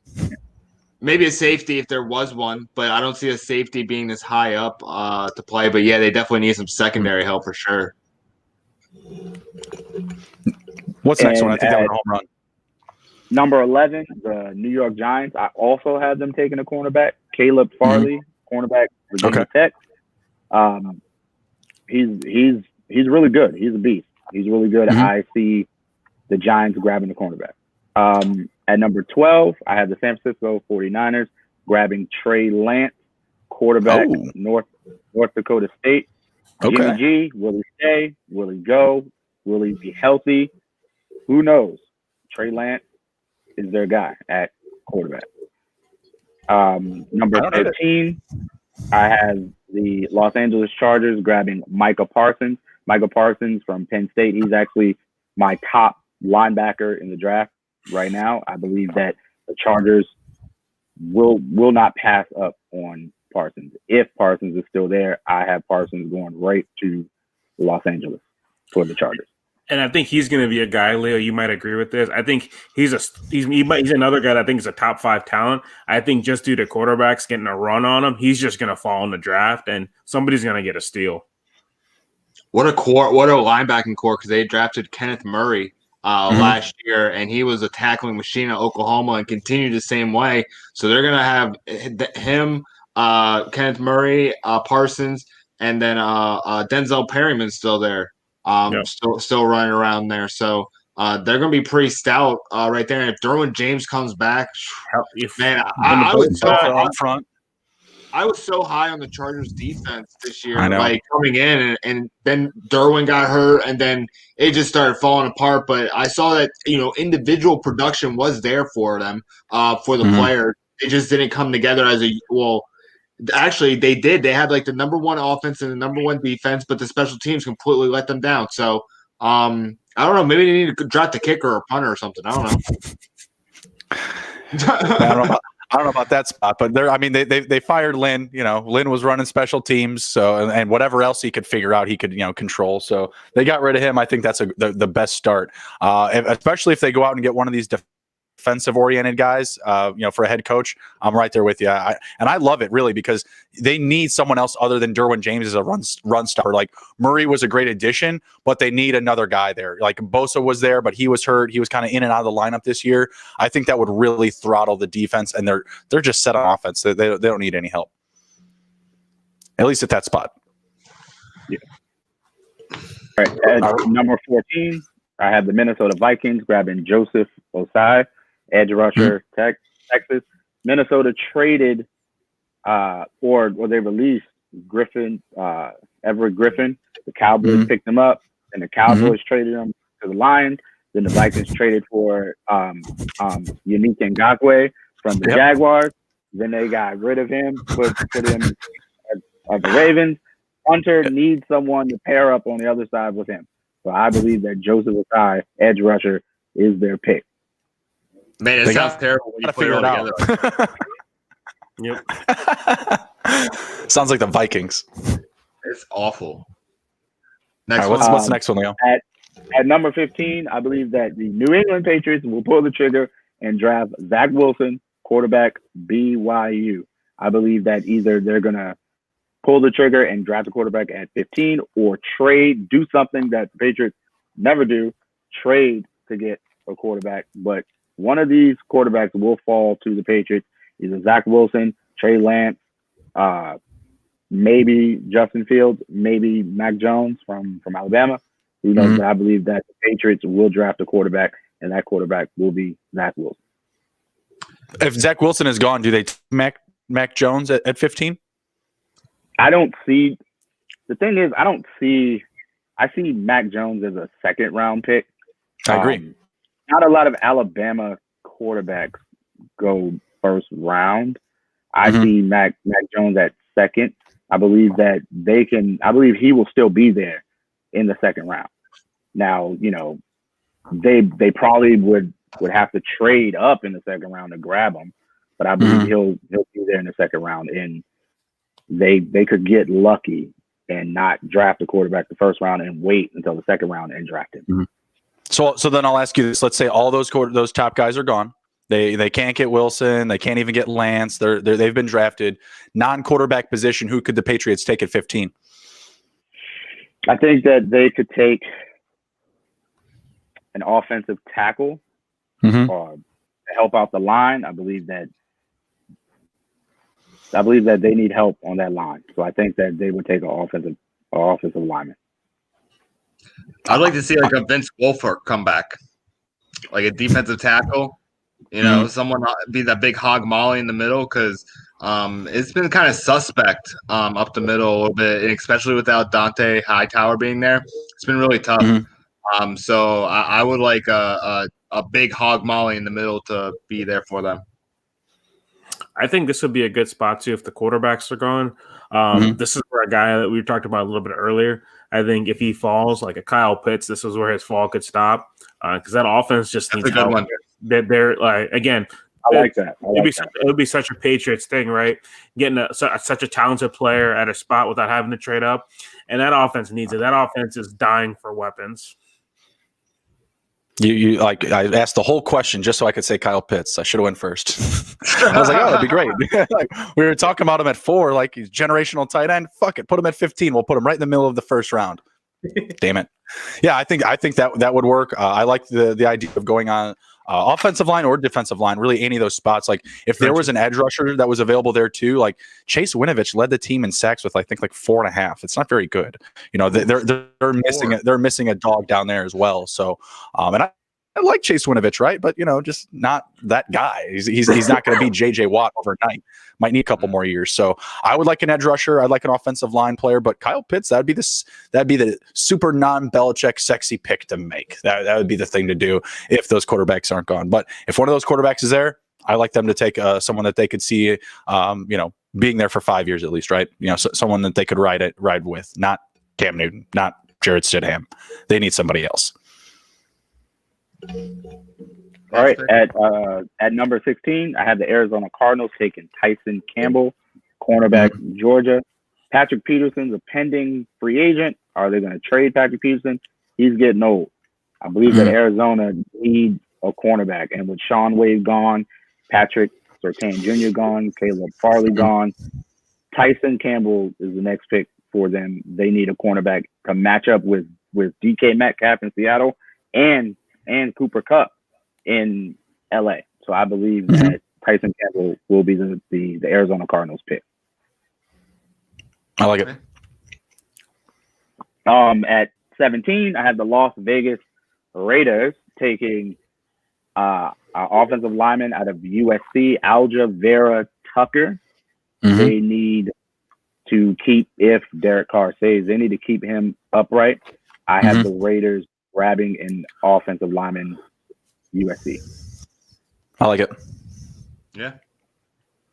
Maybe a safety if there was one, but I don't see a safety being this high up to play. But yeah, they definitely need some secondary help for sure. What's next one? I think that was a home run. Number 11, the New York Giants. I also have them taking a cornerback, Caleb Farley, cornerback, Virginia Tech. He's really good. He's a beast. He's really good. I see the Giants grabbing the cornerback. At number 12, I have the San Francisco 49ers grabbing Trey Lance, quarterback, North Dakota State. Jimmy G, will he stay? Will he go? Will he be healthy? Who knows? Trey Lance is their guy at quarterback. Number 13, I have the Los Angeles Chargers grabbing Micah Parsons. Micah Parsons from Penn State. He's actually my top linebacker in the draft right now. I believe that the Chargers will not pass up on Parsons. If Parsons is still there, I have Parsons going right to Los Angeles for the Chargers. And I think he's going to be a guy, Leo, you might agree with this. I think he's another guy that I think is a top 5 talent. I think just due to quarterbacks getting a run on him, he's just going to fall in the draft and somebody's going to get a steal. What a linebacking core, because they drafted Kenneth Murray last year, and he was a tackling machine at Oklahoma and continued the same way. So they're going to have him, Kenneth Murray, Parsons, and then Denzel Perryman's still there, still running around there. So they're going to be pretty stout right there. And if Derwin James comes back, man, I was so up front. I was so high on the Chargers defense this year, like coming in, and then Derwin got hurt, and then it just started falling apart. But I saw that individual production was there for them, for the players. It just didn't come together as actually, they did. They had like the number 1 offense and the number 1 defense, but the special teams completely let them down. So I don't know. Maybe they need to draft a kicker or a punter or something. I don't know. I don't know about that spot, but they fired Lynn. Lynn was running special teams, so and whatever else he could figure out, he could control. So they got rid of him. I think that's the best start, especially if they go out and get one of these offensive oriented guys, for a head coach, I'm right there with you. And I love it really because they need someone else other than Derwin James as a run stopper. Like Murray was a great addition, but they need another guy there. Like Bosa was there, but he was hurt. He was kind of in and out of the lineup this year. I think that would really throttle the defense, and they're just set on offense. They don't need any help, at least at that spot. Yeah. All right, at number 14, I have the Minnesota Vikings grabbing Joseph Osai, edge rusher, Texas. Minnesota traded, or they released Everett Griffin. The Cowboys picked him up, and the Cowboys traded him to the Lions. Then the Vikings traded for Yannick Ngakoue from the Jaguars. Then they got rid of him, put him at the Ravens. Hunter needs someone to pair up on the other side with him. So I believe that Joseph Osai, edge rusher, is their pick. Man, it sounds terrible when you put it all together. Yep. Sounds like the Vikings. It's awful. Next one. What's the next one, Leo? At number 15, I believe that the New England Patriots will pull the trigger and draft Zach Wilson, quarterback, BYU. I believe that either they're going to pull the trigger and draft a quarterback at 15 or do something that the Patriots never do, trade to get a quarterback. But one of these quarterbacks will fall to the Patriots, either Zach Wilson, Trey Lance, maybe Justin Fields, maybe Mac Jones from Alabama. Who knows? But I believe that the Patriots will draft a quarterback, and that quarterback will be Zach Wilson. If Zach Wilson is gone, do they take Mac Jones at 15? I don't see – the thing is, I see Mac Jones as a second-round pick. I agree. Not a lot of Alabama quarterbacks go first round. I see Mac Jones at second. I believe that I believe he will still be there in the second round. Now, they probably would have to trade up in the second round to grab him, but I believe he'll be there in the second round, and they could get lucky and not draft a quarterback the first round and wait until the second round and draft him. So then I'll ask you this: let's say all those top guys are gone. They can't get Wilson. They can't even get Lance. They've been drafted. Non-quarterback position. Who could the Patriots take at 15? I think that they could take an offensive tackle to help out the line. I believe that they need help on that line. So I think that they would take an offensive lineman. I'd like to see like a Vince Wilfork come back, like a defensive tackle. Someone be that big hog molly in the middle, because it's been kind of suspect up the middle a little bit, and especially without Dante Hightower being there. It's been really tough. So I would like a big hog molly in the middle to be there for them. I think this would be a good spot too if the quarterbacks are gone. This is where a guy that we talked about a little bit earlier. I think if he falls, like a Kyle Pitts, this is where his fall could stop, because that offense just needs help. One. They're like, again, I like that. It would be such a Patriots thing, right? Getting such a talented player at a spot without having to trade up, and that offense needs it. That offense is dying for weapons. You like I asked the whole question just so I could say Kyle Pitts. I should have went first. I was like, oh, that'd be great. We were talking about him at 4, like he's generational tight end. Fuck it, put him at 15. We'll put him right in the middle of the first round. Damn it. Yeah, I think that would work. I like the idea of going on offensive line or defensive line, really any of those spots. Like if there was an edge rusher that was available there too, like Chase Winovich led the team in sacks with I think like 4.5. It's not very good. They're missing a dog down there as well. So and I like Chase Winovich, right? But just not that guy. He's not going to be JJ Watt overnight. Might need a couple more years. So I would like an edge rusher. I'd like an offensive line player. But Kyle Pitts, that'd be the super non-Belichick sexy pick to make. That would be the thing to do if those quarterbacks aren't gone. But if one of those quarterbacks is there, I like them to take someone that they could see, being there for 5 years at least, right? Someone that they could ride with, not Cam Newton, not Jared Stidham. They need somebody else. All right, at number 16, I have the Arizona Cardinals taking Tyson Campbell, cornerback, Georgia. Patrick Peterson's a pending free agent. Are they going to trade Patrick Peterson? He's getting old. I believe that Arizona needs a cornerback. And with Sean Wade gone, Patrick Surtain Jr. gone, Caleb Farley gone, Tyson Campbell is the next pick for them. They need a cornerback to match up with DK Metcalf in Seattle and Cooper Kupp in LA. So I believe that Tyson Campbell will be the Arizona Cardinals pick. I like it. At 17, I have the Las Vegas Raiders taking our offensive lineman out of USC, Alja Vera Tucker. They need to keep, if Derek Carr says, they need to keep him upright. I have the Raiders grabbing an offensive lineman, USC. I like it. Yeah.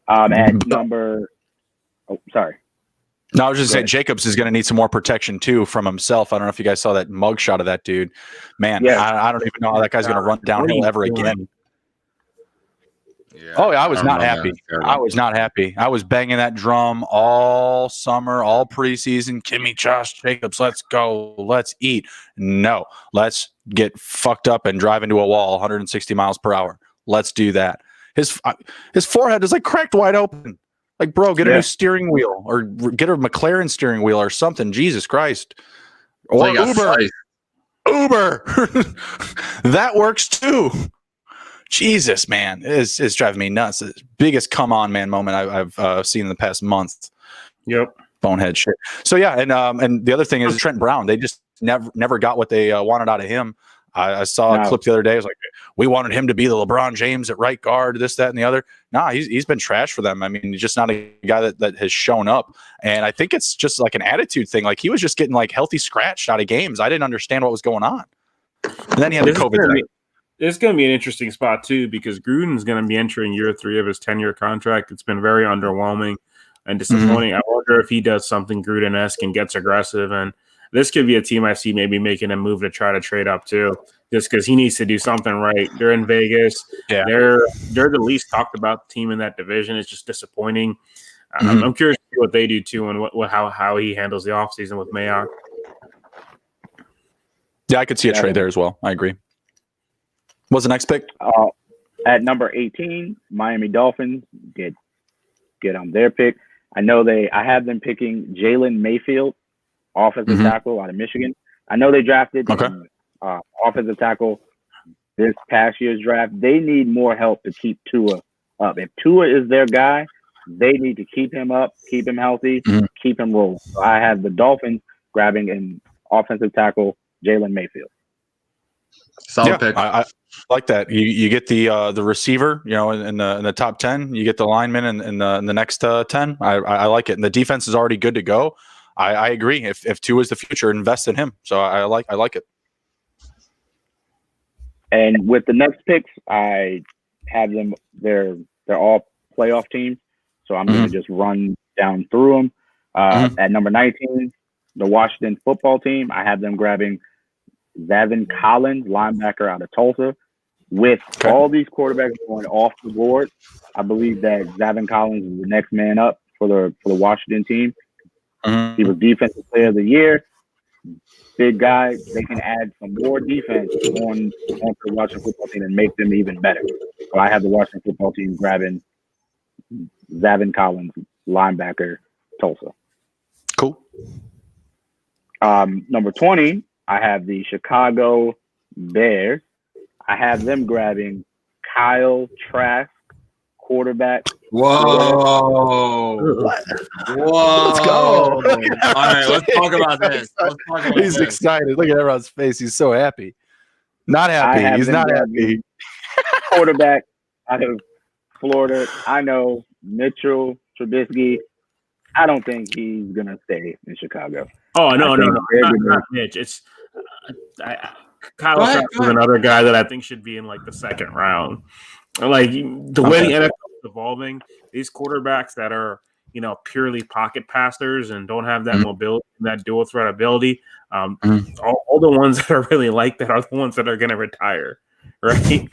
At number, sorry. No, I was just saying Jacobs is going to need some more protection too from himself. I don't know if you guys saw that mugshot of that dude. Man, I don't even know how that guy's going to run downhill ever again. Yeah, I was not happy. I was not happy. I was banging that drum all summer, all preseason. Give me Josh Jacobs. Let's go. Let's eat. No, let's get fucked up and drive into a wall 160 miles per hour. Let's do that. His forehead is like cracked wide open. Like, bro, get a new steering wheel or get a McLaren steering wheel or something. Jesus Christ. Or Uber. That works too. Jesus, man. It's driving me nuts. It's the biggest come on, man moment I've seen in the past month. Yep. Bonehead shit. So, yeah. And the other thing is Trent Brown. They just never got what they wanted out of him. I saw a clip the other day. It was like, we wanted him to be the LeBron James at right guard, this, that, and the other. Nah, he's been trash for them. I mean, he's just not a guy that has shown up. And I think it's just like an attitude thing. Like, he was just getting like healthy scratched out of games. I didn't understand what was going on. And then he had the COVID thing. It's going to be an interesting spot, too, because Gruden's going to be entering year 3 of his 10-year contract. It's been very underwhelming and disappointing. I wonder if he does something Gruden-esque and gets aggressive. And this could be a team I see maybe making a move to try to trade up too, just because he needs to do something right. They're in Vegas. Yeah. They're the least talked about team in that division. It's just disappointing. I'm curious to see what they do too and how he handles the offseason with Mayock. Yeah, I could see a trade there as well. I agree. What's the next pick? At number 18, Miami Dolphins get on their pick. I have them picking Jalen Mayfield, offensive tackle out of Michigan. I know they drafted offensive tackle this past year's draft. They need more help to keep Tua up. If Tua is their guy, they need to keep him up, keep him healthy, keep him rolling. So I have the Dolphins grabbing an offensive tackle, Jalen Mayfield. Solid pick. I like that. You get the receiver, in the top 10. You get the lineman in the next 10. I like it. And the defense is already good to go. I agree. If Tua is the future, invest in him. So I like it. And with the next picks, I have them. They're all playoff teams. So I'm going to just run down through them. At number 19, the Washington football team. I have them grabbing Zavin Collins, linebacker out of Tulsa. With all these quarterbacks going off the board, I believe that Zavin Collins is the next man up for the Washington team. He was Defensive Player of the Year. Big guy. They can add some more defense on the Washington football team and make them even better. So I have the Washington football team grabbing Zavin Collins, linebacker, Tulsa. Cool. Number 20, I have the Chicago Bears. I have them grabbing Kyle Trask, quarterback. Whoa. Let's go. All right, let's talk about this. He's excited. Look at everyone's face. He's so happy. Not happy. He's not happy. Quarterback out of Florida. I know Mitchell Trubisky. I don't think he's going to stay in Chicago. Oh, no. Not Mitch. It's Kyle Trask is another guy that I think should be in like the second round. Like the way the NFL is evolving, these quarterbacks that are, purely pocket passers and don't have that mobility and that dual threat ability, all the ones that are really like that are the ones that are going to retire, right?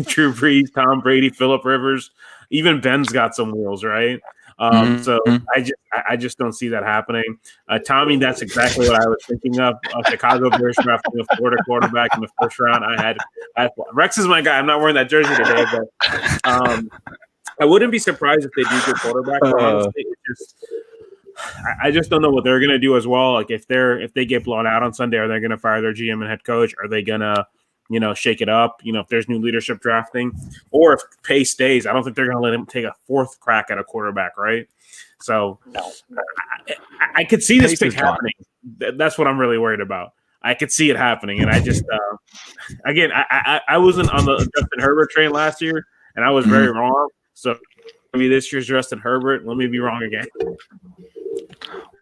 Drew Brees, Tom Brady, Phillip Rivers, even Ben's got some wheels, right? So I just don't see that happening. Tommy, that's exactly what I was thinking of. Chicago Bears drafting a Florida quarterback in the first round. Rex is my guy. I'm not wearing that jersey today, but I wouldn't be surprised if they do go quarterback. Honestly, I just don't know what they're going to do as well. Like if they get blown out on Sunday, are they going to fire their GM and head coach? Are they going to shake it up? If there's new leadership drafting, or if Pace stays, I don't think they're going to let him take a fourth crack at a quarterback, right? So I could see this pick happening. That's what I'm really worried about. I could see it happening, and I just again, I wasn't on the Justin Herbert train last year, and I was very wrong. So maybe this year's Justin Herbert. Let me be wrong again.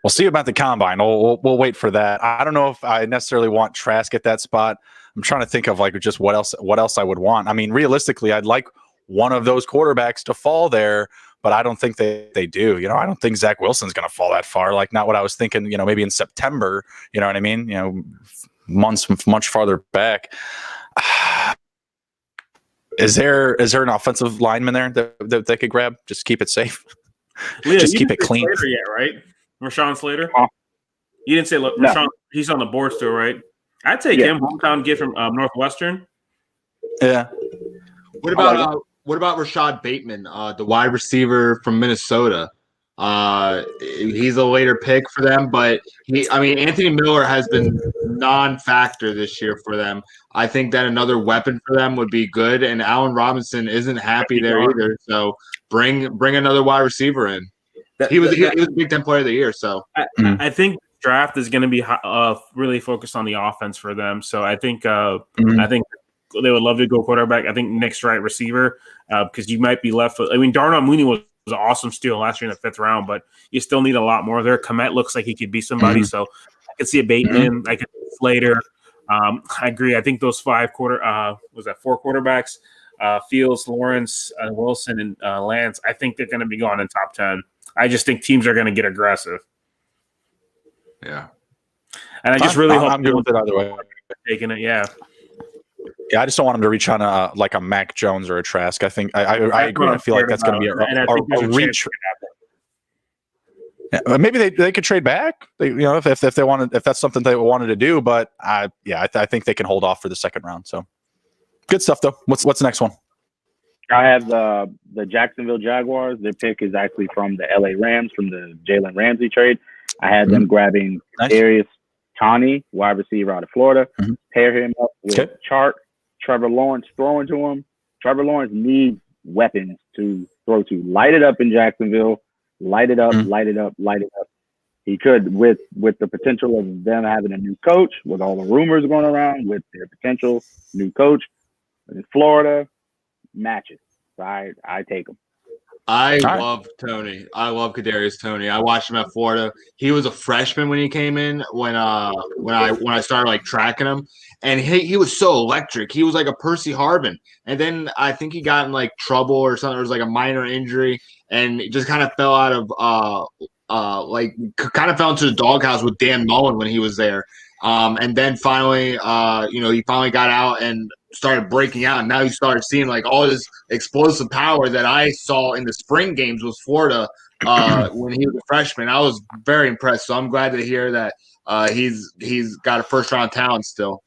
We'll see about the combine. We'll wait for that. I don't know if I necessarily want Trask at that spot. I'm trying to think of just what else I would want. I mean, realistically, I'd like one of those quarterbacks to fall there, but I don't think they do. I don't think Zach Wilson's going to fall that far. Like, not what I was thinking, maybe in September, you know what I mean? Months much farther back. Is there an offensive lineman there that they could grab? Just keep it safe. Leah, just keep it clean. Slater yet, right? Rashawn Slater? You didn't say look, Rashawn, no. He's on the board still, right? I'd take him, hometown kid from Northwestern. Yeah. What about Rashad Bateman, the wide receiver from Minnesota? He's a later pick for them, but Anthony Miller has been non-factor this year for them. I think that another weapon for them would be good, and Allen Robinson isn't happy there either. So bring another wide receiver in. He was a Big Ten Player of the Year. So I think draft is going to be really focused on the offense for them. So I think they would love to go quarterback. I think next right receiver because you might be left with. Darnell Mooney was an awesome steal last year in the 5th round, but you still need a lot more there. Komet looks like he could be somebody. So I could see a Bateman. I could see Slater. I agree. I think those 4 quarterbacks, Fields, Lawrence, Wilson, and Lance, I think they're going to be going in top 10. I just think teams are going to get aggressive. Yeah. And I just really hope I'm good with it either way. Taking it, yeah. Yeah, I just don't want him to reach on a Mac Jones or a Trask. I think I agree. I feel like that's going to be a reach. Yeah, maybe they could trade back. If they wanted, if that's something they wanted to do. But I think they can hold off for the 2nd round. So good stuff though. What's the next one? I have the Jacksonville Jaguars. Their pick is actually from the LA Rams from the Jalen Ramsey trade. I had them grabbing Darius Toney, wide receiver out of Florida, pair him up with Trevor Lawrence throwing to him. Trevor Lawrence needs weapons to throw to. Light it up in Jacksonville. Light it up, light it up, light it up. He could, with the potential of them having a new coach, with all the rumors going around, with their potential new coach in Florida, matches. So I take him. I love Toney. I love Kadarius Toney. I watched him at Florida. He was a freshman when he came in. When I started tracking him, and he was so electric. He was like a Percy Harvin. And then I think he got in trouble or something. It was a minor injury, and it just kind of fell out of kind of fell into the doghouse with Dan Mullen when he was there. And then finally, he finally got out and started breaking out, and now you started seeing all this explosive power that I saw in the spring games with Florida when he was a freshman. I was very impressed, so I'm glad to hear that he's got a 1st round talent still.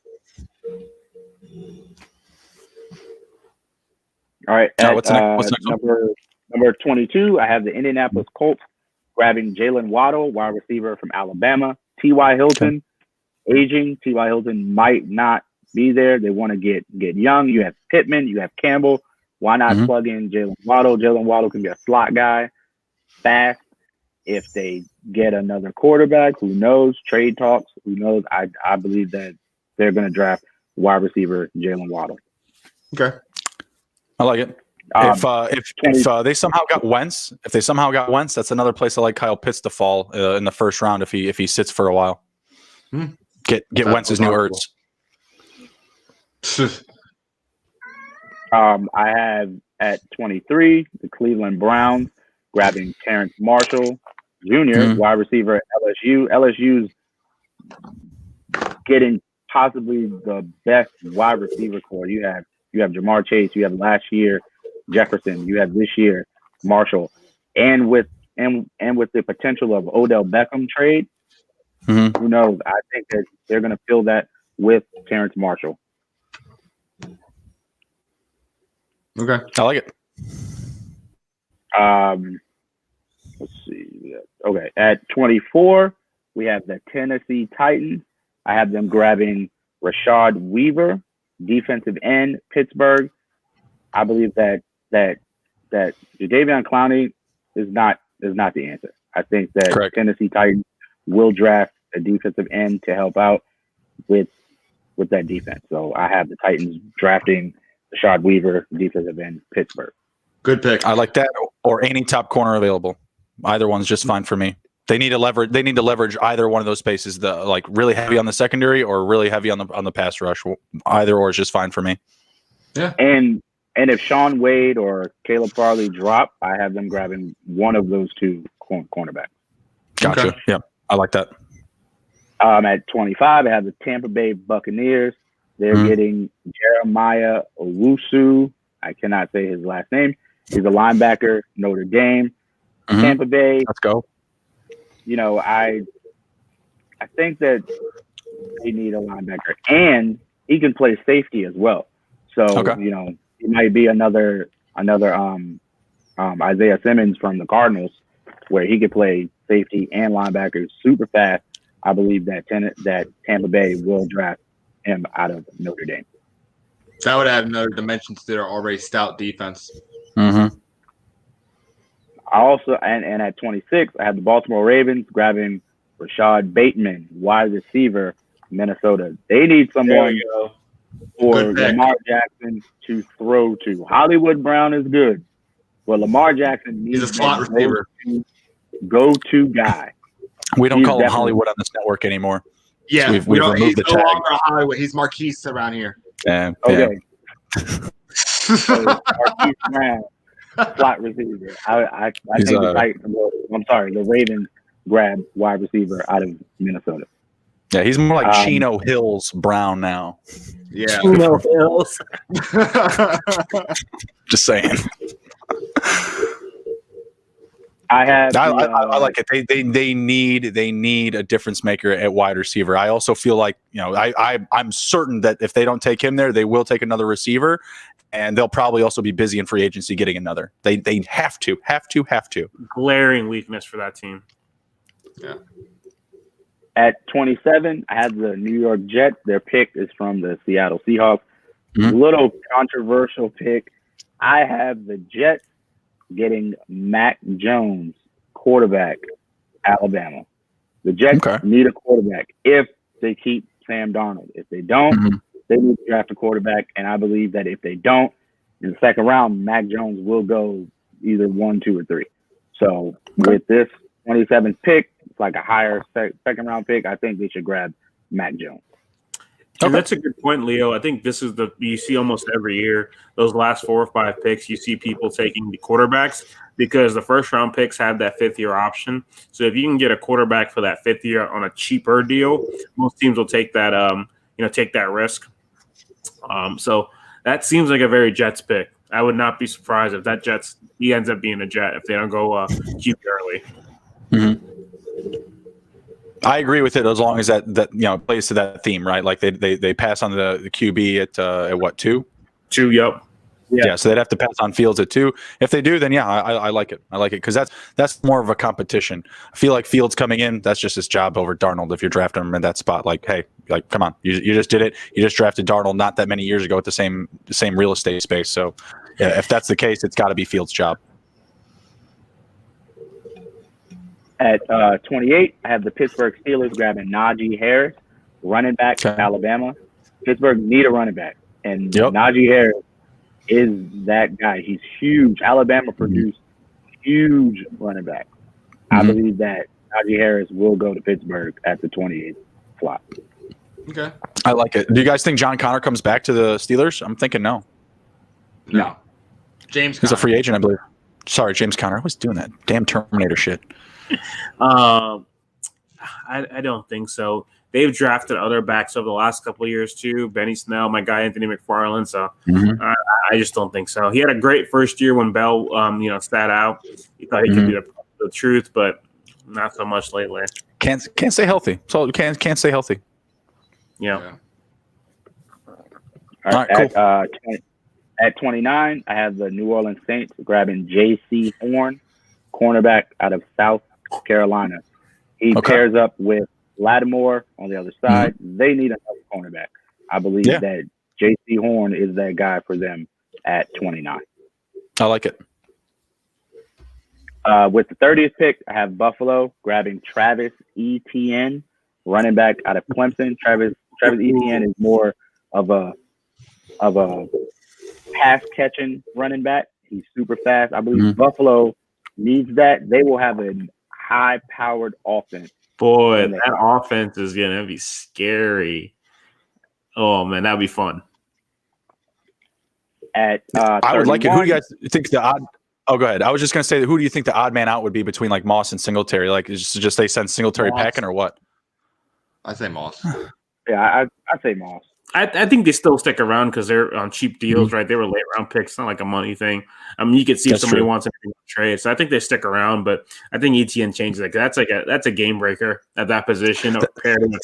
All right, what's next? Number 22, I have the Indianapolis Colts grabbing Jalen Waddle, wide receiver from Alabama. T.Y. Hilton, aging. T.Y. Hilton might not be there. They want to get young. You have Pittman, you have Campbell. Why not plug in Jalen Waddle? Jalen Waddle can be a slot guy, fast. If they get another quarterback, who knows? Trade talks, who knows? I believe that they're going to draft wide receiver Jalen Waddle. Okay, I like it. If they somehow got Wentz, that's another place I like Kyle Pitts to fall in the 1st round if he sits for a while. Get Wentz's new Ertz. I have at 23 the Cleveland Browns grabbing Terrence Marshall Jr., wide receiver at LSU. LSU's getting possibly the best wide receiver core. You have Jamar Chase. You have last year Jefferson. You have this year Marshall, and with and with the potential of Odell Beckham trade, Mhm. who knows? I think that they're going to fill that with Terrence Marshall. Okay. I like it. Let's see. Okay, at 24, we have the Tennessee Titans. I have them grabbing Rashad Weaver, defensive end, Pittsburgh. I believe that Jadeveon Clowney is not the answer. I think that Correct. Tennessee Titans will draft a defensive end to help out with that defense. So I have the Titans drafting Rashad Weaver, defensive end, Pittsburgh. Good pick. I like that, or any top corner available. Either one's just fine for me. They need to leverage either one of those spaces. The like really heavy on the secondary or really heavy on the pass rush. Either or is just fine for me. Yeah. And if Sean Wade or Caleb Farley drop, I have them grabbing one of those two cornerbacks. Gotcha. Okay. Yeah, I like that. At 25, I have the Tampa Bay Buccaneers. They're getting Jeremiah Owusu. I cannot say his last name. He's a linebacker, Notre Dame. Mhm. Tampa Bay, Let's go. I think that they need a linebacker, and he can play safety as well. So Okay. He might be another Isaiah Simmons from the Cardinals, where he could play safety and linebacker super fast. I believe that Tampa Bay will draft him out of Notre Dame. That would add another dimension to their already stout defense. Mm-hmm. I also and at 26, I have the Baltimore Ravens grabbing Rashad Bateman, wide receiver, Minnesota. They need someone for Good pick. Lamar Jackson to throw to. Hollywood Brown is good, but Lamar Jackson needs He's a slot receiver. Go-to guy. We don't He's call him definitely- Hollywood on this network anymore. Yeah, We've we don't, removed he's the no tag. longer a Hollywood. He's Marquise around here. Yeah. Okay. So, Marquise Brown, slot receiver. I He's, think the Ravens grab wide receiver out of Minnesota. Yeah, he's more like Chino Hills Brown now. Yeah. Hills. Just saying. I like it. They need a difference maker at wide receiver. I also feel like I'm certain that if they don't take him there, they will take another receiver, and they'll probably also be busy in free agency getting another. They have to. Glaring weakness for that team. Yeah. At 27, I had the New York Jets. Their pick is from the Seattle Seahawks. Mhm. Little controversial pick. I have the Jets getting Mac Jones, quarterback, Alabama. The Jets need a quarterback if they keep Sam Darnold. If they don't, they need to draft a quarterback. And I believe that if they don't, in the second round, Mac Jones will go either 1, 2, or 3. So with this 27th pick, it's like a higher second round pick. I think they should grab Mac Jones. And that's a good point, Leo. I think this is you see almost every year, those last 4 or 5 picks, you see people taking the quarterbacks because the first round picks have that 5th-year option. So if you can get a quarterback for that 5th year on a cheaper deal, most teams will take that, take that risk. So that seems like a very Jets pick. I would not be surprised if he ends up being a Jet if they don't go QB early. Mm-hmm. I agree with it as long as that plays to that theme, right? Like they pass on the QB at what, 2? 2, yep. Yeah, so they'd have to pass on Fields at 2. If they do, then I like it. I like it because that's more of a competition. I feel like Fields coming in, that's just his job over Darnold. If you're drafting him in that spot, like, hey, like, come on, you just did it. You just drafted Darnold not that many years ago at the same real estate space. So, yeah, if that's the case, it's got to be Fields' job. At 28, I have the Pittsburgh Steelers grabbing Najee Harris, running back, Alabama. Pittsburgh need a running back, and Najee Harris is that guy. He's huge. Alabama produced huge running back. I believe that Najee Harris will go to Pittsburgh at the 28th slot. Okay. I like it. Do you guys think John Connor comes back to the Steelers? I'm thinking no. No. James He's a free agent, I believe. Sorry, James Conner. I was doing that damn Terminator shit. I don't think so. They've drafted other backs over the last couple of years too. Benny Snell, my guy Anthony McFarland. So I just don't think so. He had a great first year when Bell, sat out. He thought he could be the the truth, but not so much lately. Can't stay healthy. So can't stay healthy. Yeah. All right, cool. At 29, I have the New Orleans Saints grabbing J.C. Horn, cornerback out of South Carolina. He pairs up with Lattimore on the other side. They need another cornerback. I believe that J.C. Horn is that guy for them at 29. I like it. With the 30th pick, I have Buffalo grabbing Travis Etienne, running back out of Clemson. Travis Etienne is more of a pass catching running back. He's super fast. I believe Buffalo needs that. They will have a high powered offense. Boy, that offense is gonna be scary. Oh man, that'd be fun. At I would like it. Who do you guys think the odd? Oh, go ahead. I was just gonna say, who do you think the odd man out would be between like Moss and Singletary? Like, is just they send Singletary packing or what? I say Moss. Yeah, I say Moss. I think they still stick around because they're on cheap deals, right? They were late round picks, not like a money thing. I mean, you could see if somebody wants anything to trade, so I think they stick around. But I think ETN changes it. That's a game breaker at that position paired with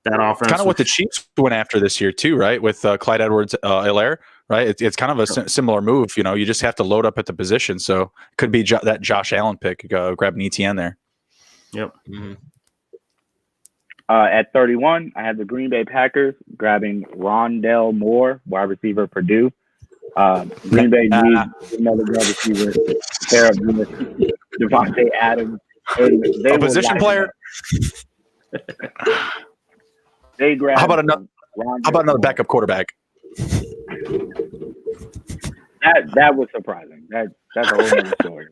that offense. Kind of what the Chiefs went after this year too, right? With Clyde Edwards-Helaire, right? It's kind of a similar move. You know, you just have to load up at the position. So it could be that Josh Allen pick, grab an ETN there. Yep. At 31, I have the Green Bay Packers grabbing Rondell Moore, wide receiver, Purdue. Green Bay needs another wide receiver, pair of Devontae Adams. A position player. They grab. How about another backup quarterback? That was surprising. That's a whole other story.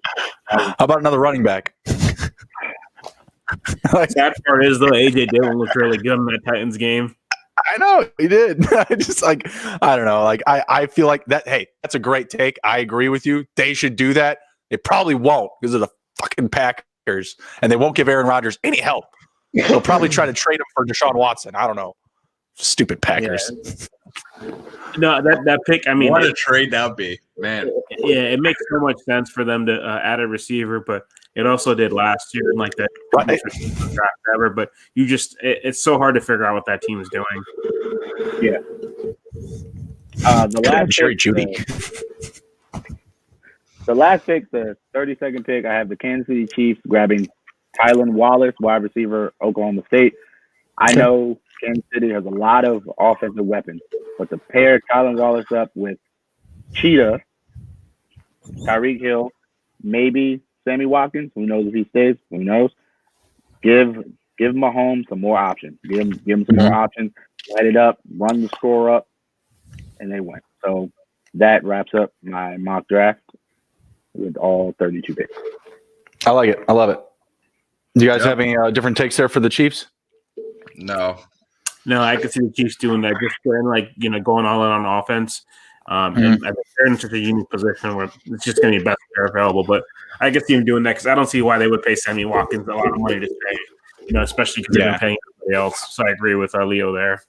How about another running back? Sad part is though, AJ Dillon looked really good in that Titans game. I know he did. I don't know. Like I feel like that. Hey, that's a great take. I agree with you. They should do that. They probably won't because of the fucking Packers, and they won't give Aaron Rodgers any help. They'll probably try to trade him for Deshaun Watson. I don't know. Stupid Packers. Yeah. No, that pick. I mean, what a trade that would be, man. Yeah, it makes so much sense for them to add a receiver, but it also did last year in like that draft ever. But it's so hard to figure out what that team is doing. Yeah. The last pick, the 32nd pick, I have the Kansas City Chiefs grabbing Tylan Wallace, wide receiver, Oklahoma State. I know Kansas City has a lot of offensive weapons, but to pair Tylan Wallace up with Cheetah, Tyreek Hill, maybe Sammy Watkins, who knows if he stays, who knows? Give Mahomes some more options. Give him some more options. Light it up, run the score up, and they win. So that wraps up my mock draft with all 32 picks. I like it. I love it. Do you guys have any different takes there for the Chiefs? No, I could see the Chiefs doing that, just going all in on offense. And I think they're in such a unique position where it's just going to be best player available. But I could see them doing that because I don't see why they would pay Sammy Watkins a lot of money to stay, especially because they've been paying everybody else. So I agree with Leo there.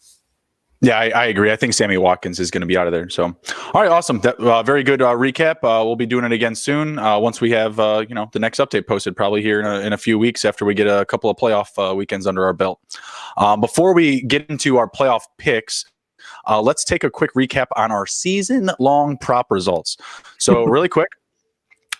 Yeah, I agree. I think Sammy Watkins is going to be out of there. So, all right, awesome. Very good recap. We'll be doing it again soon once we have the next update posted, probably here in a few weeks after we get a couple of playoff weekends under our belt. Before we get into our playoff picks, let's take a quick recap on our season-long prop results. So, really quick,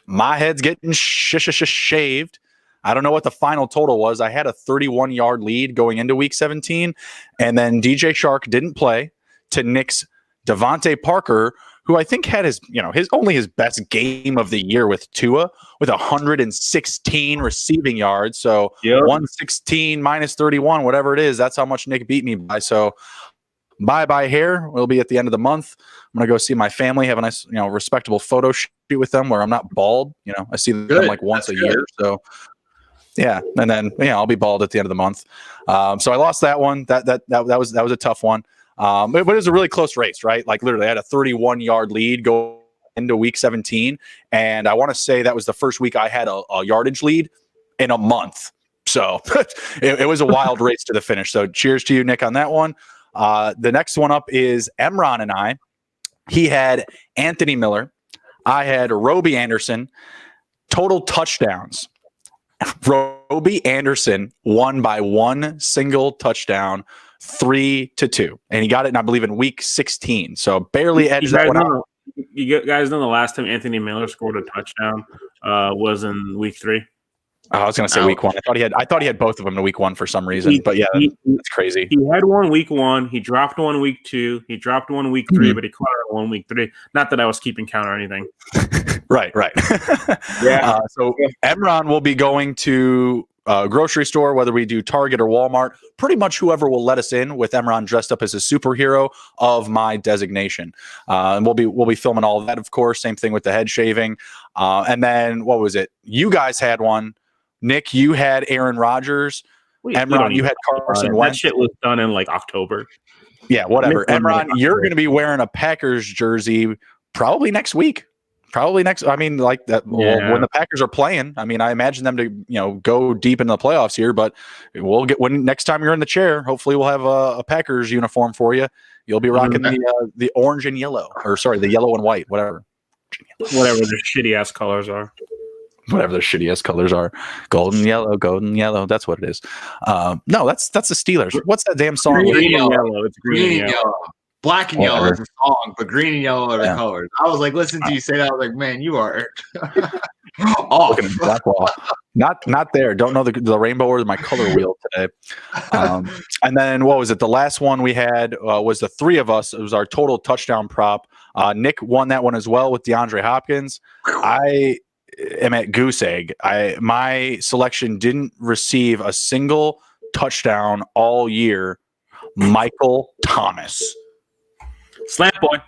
my head's getting shaved. I don't know what the final total was. I had a 31-yard lead going into week 17, and then DJ Shark didn't play to Nick's Devontae Parker, who I think had his best game of the year with Tua with 116 receiving yards. So 116 minus 31, whatever it is, that's how much Nick beat me by. So bye hair. We'll be at the end of the month. I'm gonna go see my family, have a nice, respectable photo shoot with them where I'm not bald. I see them like once a year. So. Yeah, and then I'll be bald at the end of the month. So I lost that one. That was a tough one. But it was a really close race, right? Like literally, I had a 31-yard lead go into week 17, and I want to say that was the first week I had a yardage lead in a month. So it was a wild race to the finish. So cheers to you, Nick, on that one. The next one up is Emron and I. He had Anthony Miller. I had Roby Anderson. Total touchdowns. Roby Anderson won by one single touchdown, 3-2, and he got it, I believe, in week 16. So barely edged that one out. You guys know the last time Anthony Miller scored a touchdown was in week 3. I was going to say week 1. I thought he had both of them in week 1 for some reason. But yeah, that's crazy. He had one week 1. He dropped one week 2. He dropped one week 3, but he caught it one week 3. Not that I was keeping count or anything. Right. Yeah. So Emron will be going to grocery store, whether we do Target or Walmart, pretty much whoever will let us in, with Emron dressed up as a superhero of my designation. And we'll be filming all of that, of course. Same thing with the head shaving. And then what was it? You guys had one. Nick, you had Aaron Rodgers. Emron, you had Carson Wentz. That shit was done in like October. Yeah, whatever. Emron, you're going to be wearing a Packers jersey probably next week. I mean, like that when the Packers are playing. I mean, I imagine them to go deep into the playoffs here, but we'll get when next time you're in the chair. Hopefully, we'll have a Packers uniform for you. You'll be rocking the orange and yellow, or sorry, the yellow and white, whatever Whatever their shitty ass colors are. Whatever the shittiest colors are. Golden yellow. That's what it is. No, that's the Steelers. What's that damn song? Green and yellow. It's green and yellow. Black and yellow is a song, but green and yellow are the colors. I was like, listen to you say that. I was like, man, you are off. Black wall. Not there. Don't know the rainbow or my color wheel today. And then what was it? The last one we had was the three of us. It was our total touchdown prop. Nick won that one as well with DeAndre Hopkins. I am at goose egg. My selection didn't receive a single touchdown all year. Michael Thomas. Slant boy.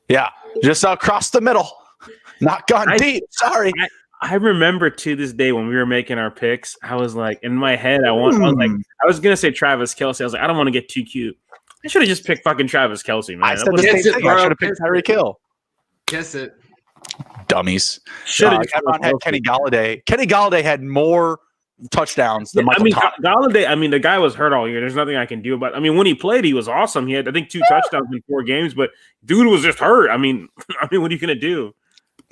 Yeah, just across the middle. Not gone deep. Sorry. I remember to this day when we were making our picks, I was like, in my head, I was gonna say Travis Kelce. I was like, I don't want to get too cute. I should have just picked fucking Travis Kelce, man. I said the same thing. I should have picked Tyreek Hill. Kiss it. Dummies. Everyone had Kenny Galladay. Kenny Galladay had more touchdowns than Michael Thomas. Galladay, the guy was hurt all year. There's nothing I can do about it. I mean, when he played, he was awesome. He had, I think, 2 touchdowns in 4 games, but dude was just hurt. I mean, what are you going to do?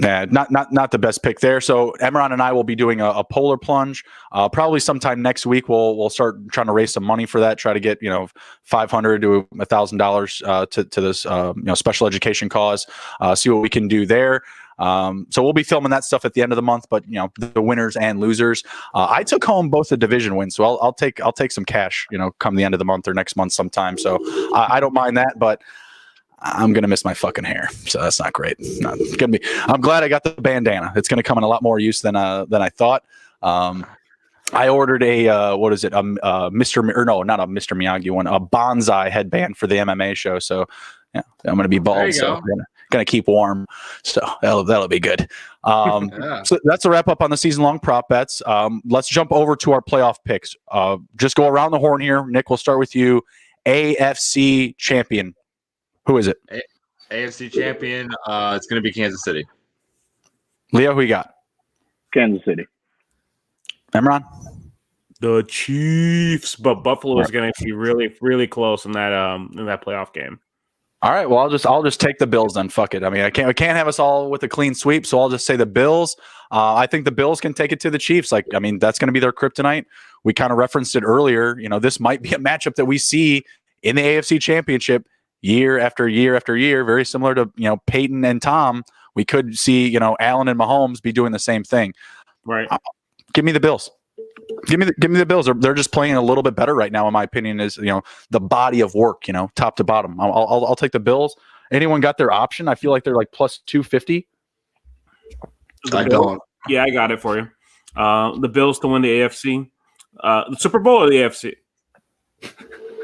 Nah, not the best pick there. So Emron and I will be doing a polar plunge. Probably sometime next week. We'll start trying to raise some money for that. Try to get $500 to $1,000 to this special education cause. See what we can do there. So we'll be filming that stuff at the end of the month. But the winners and losers. I took home both the division wins, so I'll take some cash. Come the end of the month or next month sometime. So I don't mind that, but I'm gonna miss my fucking hair, so that's not great. I'm glad I got the bandana. It's gonna come in a lot more use than I thought. I ordered a Mr. Miyagi one, a bonsai headband for the MMA show. So yeah, I'm gonna be bald. So gonna keep warm. So that'll be good. So that's a wrap up on the season long prop bets. Let's jump over to our playoff picks. Just go around the horn here. Nick, we'll start with you. AFC champion. Who is it? AFC champion. It's going to be Kansas City. Leo, who you got? Kansas City. Emron? The Chiefs, but Buffalo is going to be really, really close in that playoff game. All right. Well, I'll just take the Bills then. Fuck it. I mean, I can't have us all with a clean sweep, so I'll just say the Bills. I think the Bills can take it to the Chiefs. That's going to be their kryptonite. We kind of referenced it earlier. This might be a matchup that we see in the AFC Championship. Year after year after year, very similar to Peyton and Tom. We could see Allen and Mahomes be doing the same thing. Right. Give me the Bills. Give me the Bills. They're just playing a little bit better right now, in my opinion. Is the body of work, top to bottom. I'll take the Bills. Anyone got their option? I feel like they're like plus 250. I don't. Yeah, I got it for you. The Bills to win the AFC, the Super Bowl or the AFC.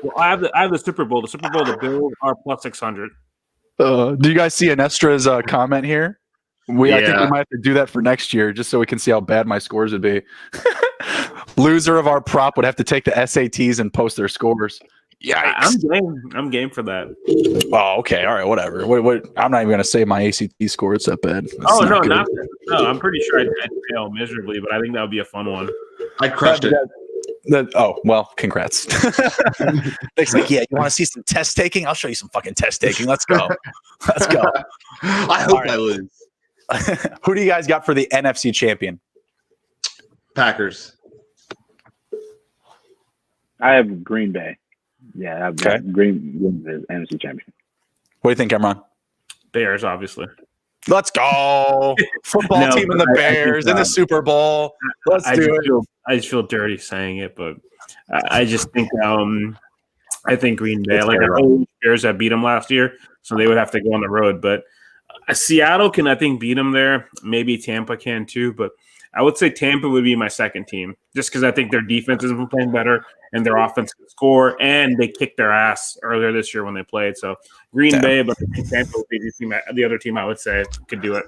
Well, I have the Super Bowl. The Super Bowl, the Bills are plus 600. Do you guys see Anestra's comment here? I think we might have to do that for next year, just so we can see how bad my scores would be. Loser of our prop would have to take the SATs and post their scores. Yeah, I'm game for that. Oh, okay, all right, whatever. What? I'm not even gonna say my ACT score. It's that bad. No. I'm pretty sure I'd fail miserably, but I think that would be a fun one. I crushed it. Congrats. Nick's like, yeah, you want to see some test taking? I'll show you some fucking test taking. Let's go. I hope I lose. Who do you guys got for the NFC champion? Packers. I have Green Bay. Yeah, I've got Green Bay NFC Championship. What do you think, Emron? Bears, obviously. Let's go. Football team and the Bears in the Super Bowl. Let's do it. I just feel dirty saying it, but I just think I think Green Bay, like the Bears that beat them last year, so they would have to go on the road. But Seattle can, I think, beat them there. Maybe Tampa can too, but I would say Tampa would be my second team, just because I think their defense has been playing better and their offense can score, and they kicked their ass earlier this year when they played. So Green Bay, but I think Tampa would be the other team I would say could do it.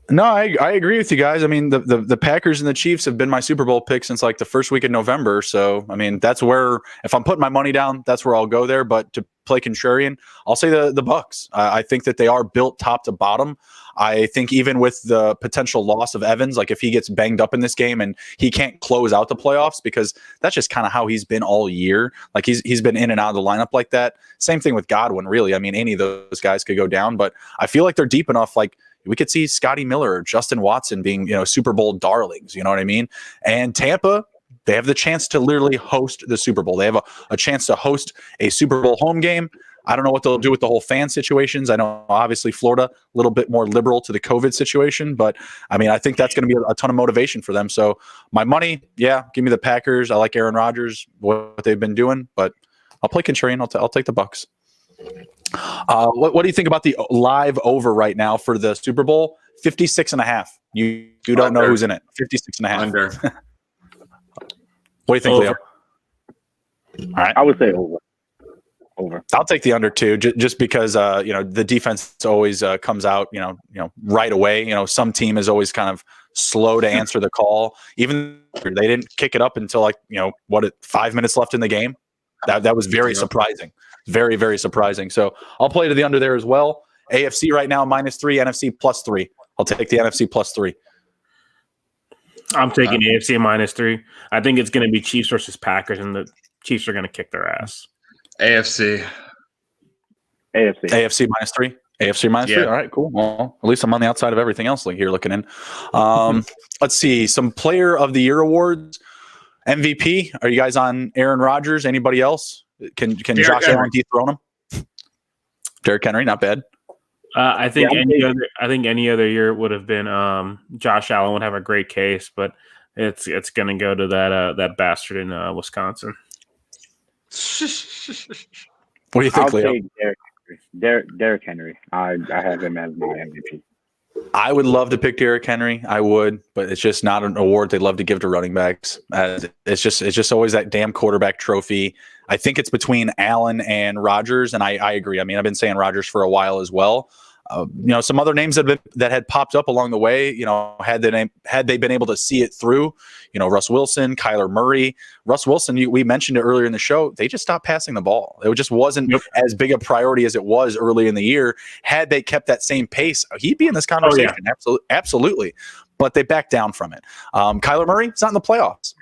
No, I agree with you guys. I mean, the Packers and the Chiefs have been my Super Bowl pick since like the first week of November. So, I mean, that's where, if I'm putting my money down, that's where I'll go there. But to play contrarian, I'll say the Bucks. I think that they are built top to bottom. I think even with the potential loss of Evans, like if he gets banged up in this game and he can't close out the playoffs, because that's just kind of how he's been all year. Like he's been in and out of the lineup like that. Same thing with Godwin, really. I mean, any of those guys could go down, but I feel like they're deep enough. Like we could see Scotty Miller or Justin Watson being, Super Bowl darlings. You know what I mean? And Tampa, they have the chance to literally host the Super Bowl. They have a chance to host a Super Bowl home game. I don't know what they'll do with the whole fan situations. I know obviously Florida, a little bit more liberal to the COVID situation, but I mean, I think that's going to be a ton of motivation for them. So my money, yeah, give me the Packers. I like Aaron Rodgers, what they've been doing, but I'll play contrarian. I'll take the Bucks. What do you think about the live over right now for the Super Bowl? 56.5. You don't know who's in it. 56.5. Under. What do you think, Leo? All right. I would say over. I'll take the under too, just because the defense always comes out right away. Some team is always kind of slow to answer the call. Even they didn't kick it up until 5 minutes left in the game. That was very surprising. Very, very surprising. So I'll play to the under there as well. AFC right now -3, NFC +3. I'll take the NFC +3. I'm taking AFC -3. I think it's going to be Chiefs versus Packers, and the Chiefs are going to kick their ass. AFC -3. AFC -3. Yeah. All right, cool. Well, at least I'm on the outside of everything else here looking in. Let's see. Some Player of the Year awards. MVP. Are you guys on Aaron Rodgers? Anybody else? Can Josh Allen dethrone him? Derrick Henry, not bad. I think any other year would have been Josh Allen would have a great case, but it's going to go to that bastard in Wisconsin. What do you think, I'll Leo? take Derrick Henry. I have him as my MVP. I would love to pick Derrick Henry. I would, but it's just not an award they love to give to running backs. It's just always that damn quarterback trophy. I think it's between Allen and Rodgers, and I agree. I mean, I've been saying Rodgers for a while as well. Some other names that had popped up along the way, had they been able to see it through, Russ Wilson, Kyler Murray. Russ Wilson, we mentioned it earlier in the show, they just stopped passing the ball. It just wasn't as big a priority as it was early in the year. Had they kept that same pace, he'd be in this conversation. Absolutely. But they backed down from it. Kyler Murray, it's not in the playoffs.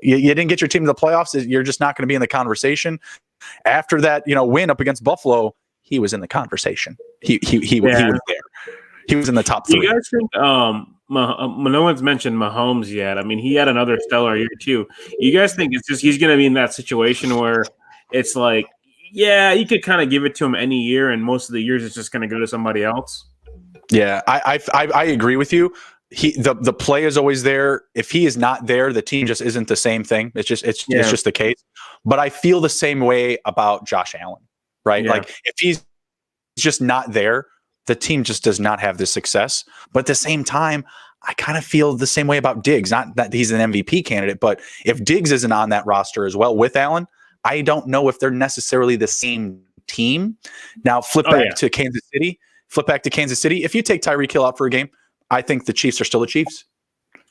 You didn't get your team to the playoffs. You're just not going to be in the conversation. After that, win up against Buffalo, he was in the conversation. He was there. He was in the top 3. You guys think no one's mentioned Mahomes yet. I mean, he had another stellar year too. You guys think it's just he's going to be in that situation where it's like, yeah, you could kind of give it to him any year, and most of the years it's just going to go to somebody else? Yeah, I agree with you. The play is always there. If he is not there, the team just isn't the same thing. It's just the case. But I feel the same way about Josh Allen. Right. Yeah. Like if he's just not there, the team just does not have the success. But at the same time, I kind of feel the same way about Diggs. Not that he's an MVP candidate, but if Diggs isn't on that roster as well with Allen, I don't know if they're necessarily the same team. Now flip back to Kansas City. If you take Tyreek Hill out for a game, I think the Chiefs are still the Chiefs.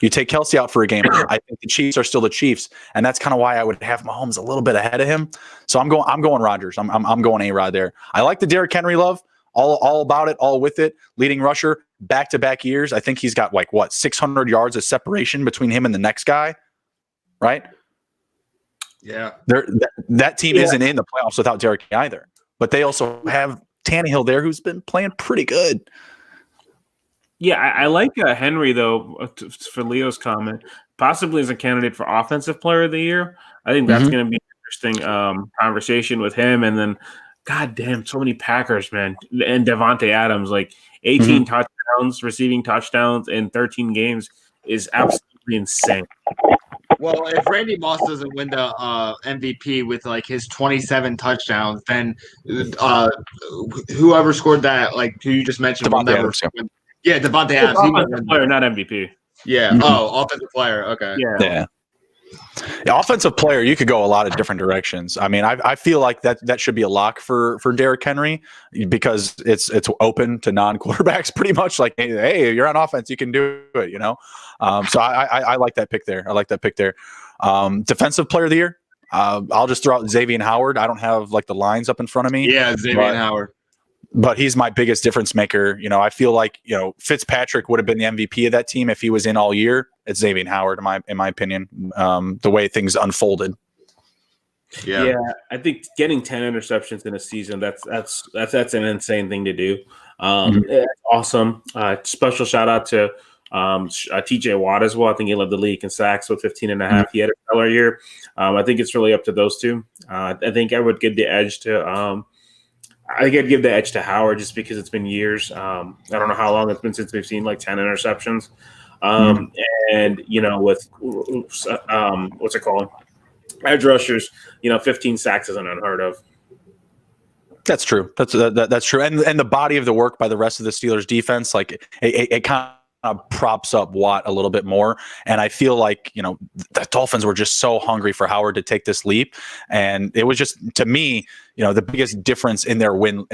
You take Kelsey out for a game, I think the Chiefs are still the Chiefs, and that's kind of why I would have Mahomes a little bit ahead of him. So I'm going Rodgers. I'm going A-Rod there. I like the Derrick Henry love, all about it, all with it. Leading rusher, back-to-back years. I think he's got 600 yards of separation between him and the next guy, right? Yeah. That team isn't in the playoffs without Derrick either, but they also have Tannehill there, who's been playing pretty good. Yeah, I like Henry, though, for Leo's comment. possibly as a candidate for Offensive Player of the Year. I think that's going to be an interesting conversation with him. And then, God damn, so many Packers, man. And Devontae Adams, like 18 touchdowns, receiving touchdowns in 13 games is absolutely insane. Well, if Randy Moss doesn't win the MVP with like his 27 touchdowns, then whoever scored that, like who you just mentioned, will Devontae never Adams, win. Yeah, Devontae Adams. He Offensive Player, not MVP. Yeah. Oh, offensive player. Okay. Yeah. Offensive player, you could go a lot of different directions. I mean, I feel like that should be a lock for Derrick Henry because it's open to non-quarterbacks pretty much. Like, hey, you're on offense, you can do it, you know. So I like that pick there. Defensive player of the year. I'll just throw out Xavier Howard. I don't have like the lines up in front of me. Yeah, Xavier Howard. But he's my biggest difference maker. You know, I feel like, you know, Fitzpatrick would have been the MVP of that team if he was in all year. It's Xavier Howard, in my opinion, the way things unfolded. Yeah, I think getting 10 interceptions in a season, that's an insane thing to do. It's awesome. Special shout out to TJ Watt as well. I think he led the league in sacks with 15 and a half. He had a stellar year. I think it's really up to those two. I think I would give the edge to I'd give the edge to Howard just because it's been years. I don't know how long it's been since we've seen like 10 interceptions. And, you know, with what's it called? Edge rushers, you know, 15 sacks isn't unheard of. That's true. That's true. And the body of the work by the rest of the Steelers defense, like it kind of props up Watt a little bit more. And I feel like, you know, the Dolphins were just so hungry for Howard to take this leap. And it was just, to me, you know, the biggest difference in their win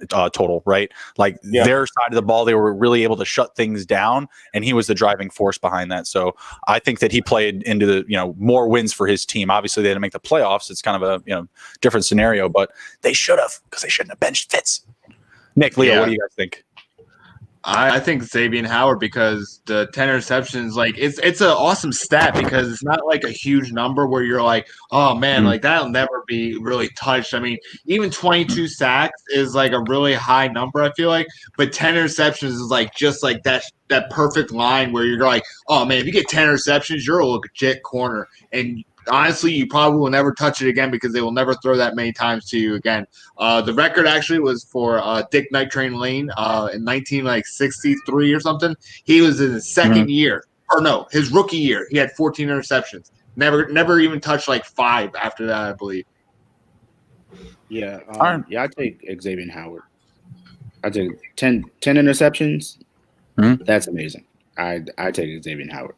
total, right? Like their side of the ball, they were really able to shut things down, and he was the driving force behind that. So I think that he played into the, you know, more wins for his team. Obviously they didn't make the playoffs. It's kind of a, you know, different scenario, but they should have, because they shouldn't have benched Fitz. Nick, Leo, what do you guys think? I think Xavier Howard, because the 10 interceptions, like it's an awesome stat because it's not like a huge number where you're like, oh man, like that'll never be really touched. I mean, even 22 sacks is like a really high number, I feel like, but 10 interceptions is like just like that perfect line where you're like, oh man, if you get 10 interceptions, you're a legit corner. And honestly, you probably will never touch it again because they will never throw that many times to you again. The record actually was for Dick Night Train Lane in 1963 or something. He was in his second year, or no, his rookie year. He had 14 interceptions. Never even touched like 5 after that, I believe. Yeah, I take Xavier Howard. I take 10 interceptions. That's amazing. I take Xavier Howard.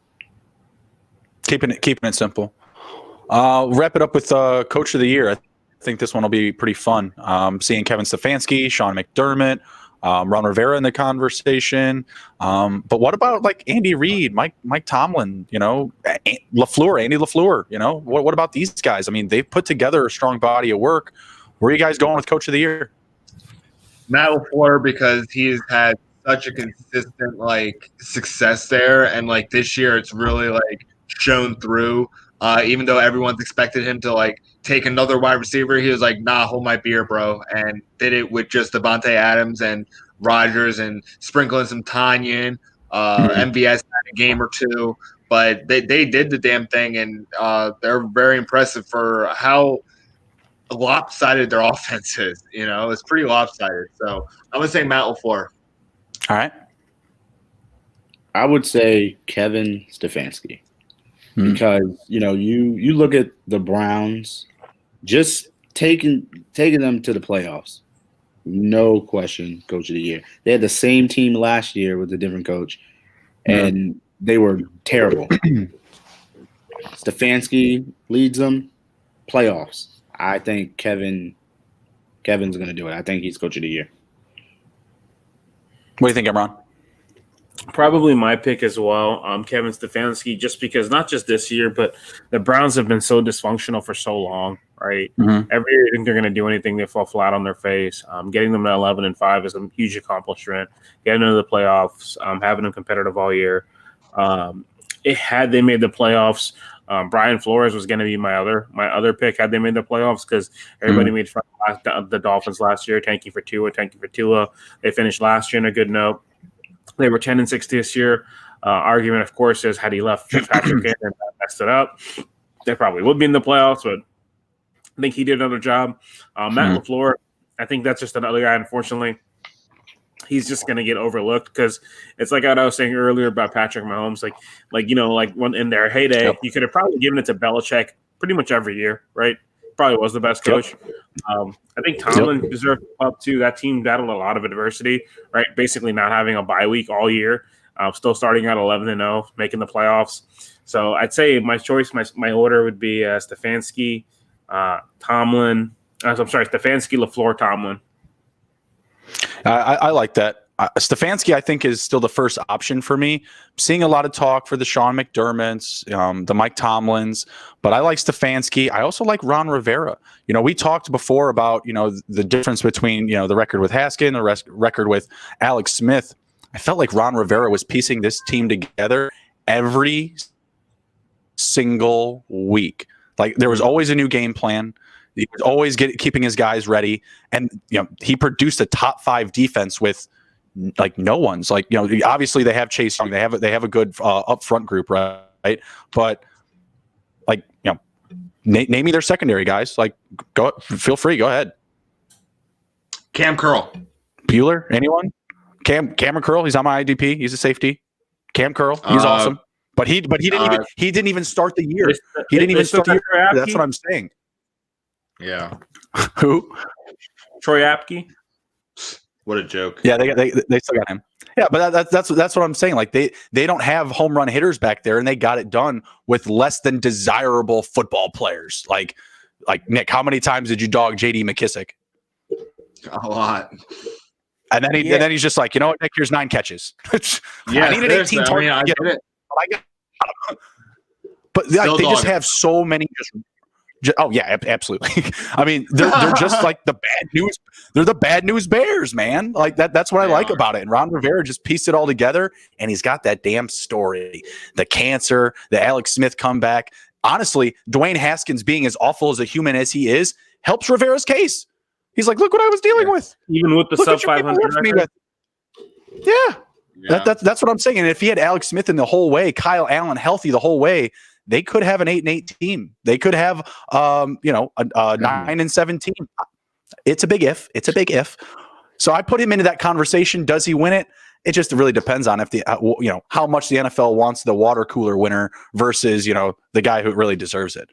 Keeping it simple. Wrap it up with Coach of the Year. I think this one will be pretty fun. Seeing Kevin Stefanski, Sean McDermott, Ron Rivera in the conversation. But what about like Andy Reid, Mike Tomlin, you know, Andy LaFleur, you know, what about these guys? I mean, they've put together a strong body of work. Where are you guys going with Coach of the Year? Matt LaFleur, because he's had such a consistent like success there, and like this year it's really like shown through. Even though everyone's expected him to like take another wide receiver, he was like, nah, hold my beer, bro. And did it with just Devontae Adams and Rodgers and sprinkling some Tanyan. MVS had a game or two, but they did the damn thing, and they're very impressive for how lopsided their offense is. You know, it's pretty lopsided. So I'm going to say Matt LaFleur. All right. I would say Kevin Stefanski. Because, you know, you look at the Browns just taking them to the playoffs. No question, Coach of the Year. They had the same team last year with a different coach, and they were terrible. Stefanski leads them, playoffs. I think Kevin's going to do it. I think he's Coach of the Year. What do you think, Imran? Probably my pick as well, Kevin Stefanski, just because not just this year, but the Browns have been so dysfunctional for so long, right? Every year they're going to do anything, they fall flat on their face. Getting them to 11-5 is a huge accomplishment. Getting into the playoffs, having them competitive all year. Had they made the playoffs, Brian Flores was going to be my other pick had they made the playoffs, because everybody made fun of the Dolphins last year, tanking for Tua. They finished last year on a good note. They were 10-6 this year. Argument, of course, is had he left Fitzpatrick in and messed it up, they probably would be in the playoffs, but I think he did another job. Matt LaFleur, I think that's just another guy, unfortunately. He's just going to get overlooked because it's like what I was saying earlier about Patrick Mahomes. Like when in their heyday, you could have probably given it to Belichick pretty much every year, right? Probably was the best coach. I think Tomlin deserved up too. That team battled a lot of adversity, right? Basically not having a bye week all year, still starting at 11-0, making the playoffs. So I'd say my choice, my order would be Stefanski, Tomlin. Stefanski, LaFleur, Tomlin. I like that. Stefanski, I think, is still the first option for me. Seeing a lot of talk for the Sean McDermotts, the Mike Tomlins, but I like Stefanski. I also like Ron Rivera. We talked before about, the difference between, the record with Haskin, the record with Alex Smith. I felt like Ron Rivera was piecing this team together every single week. Like there was always a new game plan. He was always keeping his guys ready. And, he produced a top 5 defense with like no one's like, obviously they have Chase Young. They have a good up front group, right? But like, name me their secondary guys. Like feel free. Go ahead. Cam Curl. Bueller, anyone? Cameron Curl. He's on my IDP. He's a safety. Cam Curl. He's awesome. But he didn't even start the year. He didn't even start the year. That's what I'm saying. Yeah. Who? Troy Apke. What a joke. Yeah, they still got him. Yeah, but that's what I'm saying. Like they don't have home run hitters back there, and they got it done with less than desirable football players. Like Nick, how many times did you dog J.D. McKissick? A lot. And then he's just like, you know what, Nick, here's 9 catches. Yeah, I need an 18 target. I get it. But they just have so many oh yeah, absolutely. I mean, they're just like the bad news. They're the bad news Bears, man. Like that's what I like about it. And Ron Rivera just pieced it all together, and he's got that damn story, the cancer, the Alex Smith comeback. Honestly, Dwayne Haskins being as awful as a human as he is helps Rivera's case. He's like, look what I was dealing with, even with the sub 500. Yeah. That's what I'm saying. And if he had Alex Smith in the whole way, Kyle Allen healthy the whole way, they could have an 8-8 team. They could have, a 9-7 team. It's a big if. So I put him into that conversation. Does he win it? It just really depends on if how much the NFL wants the water cooler winner versus, the guy who really deserves it.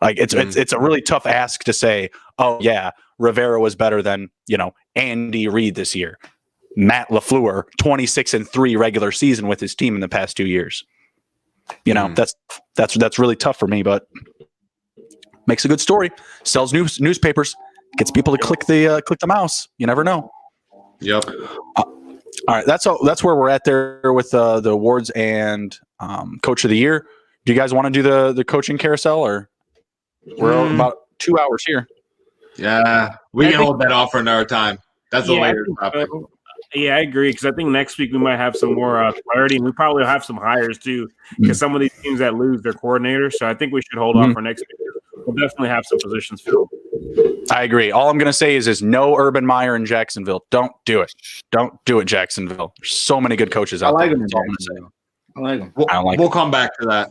Like it's a really tough ask to say, oh yeah, Rivera was better than, Andy Reid this year. Matt LaFleur, 26-3 regular season with his team in the past 2 years. That's really tough for me, but makes a good story. Sells newspapers, gets people to click the mouse. You never know. Yep. All right, that's where we're at there with the awards and coach of the year. Do you guys want to do the coaching carousel, or we're about 2 hours here? Yeah, we can hold that off for another time. That's a later topic. Yeah, I agree, because I think next week we might have some more clarity, and we probably will have some hires too, because some of these teams that lose their coordinators. So I think we should hold off for next week. We'll definitely have some positions filled. I agree. All I'm going to say is no Urban Meyer in Jacksonville. Don't do it. Don't do it, Jacksonville. There's so many good coaches out there. That's all I'm going to say. I like them. We'll come back to that.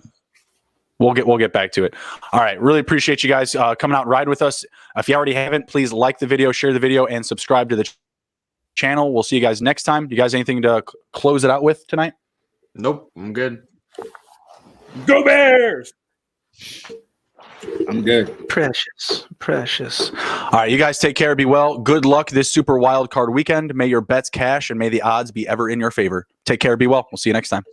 We'll get back to it. All right. Really appreciate you guys coming out and ride with us. If you already haven't, please like the video, share the video, and subscribe to the channel. We'll see you guys next time. Do you guys anything to close it out with tonight? Nope. I'm good. Go Bears! I'm good. Precious. All right. You guys take care. Be well. Good luck this super wild card weekend. May your bets cash and may the odds be ever in your favor. Take care. Be well. We'll see you next time.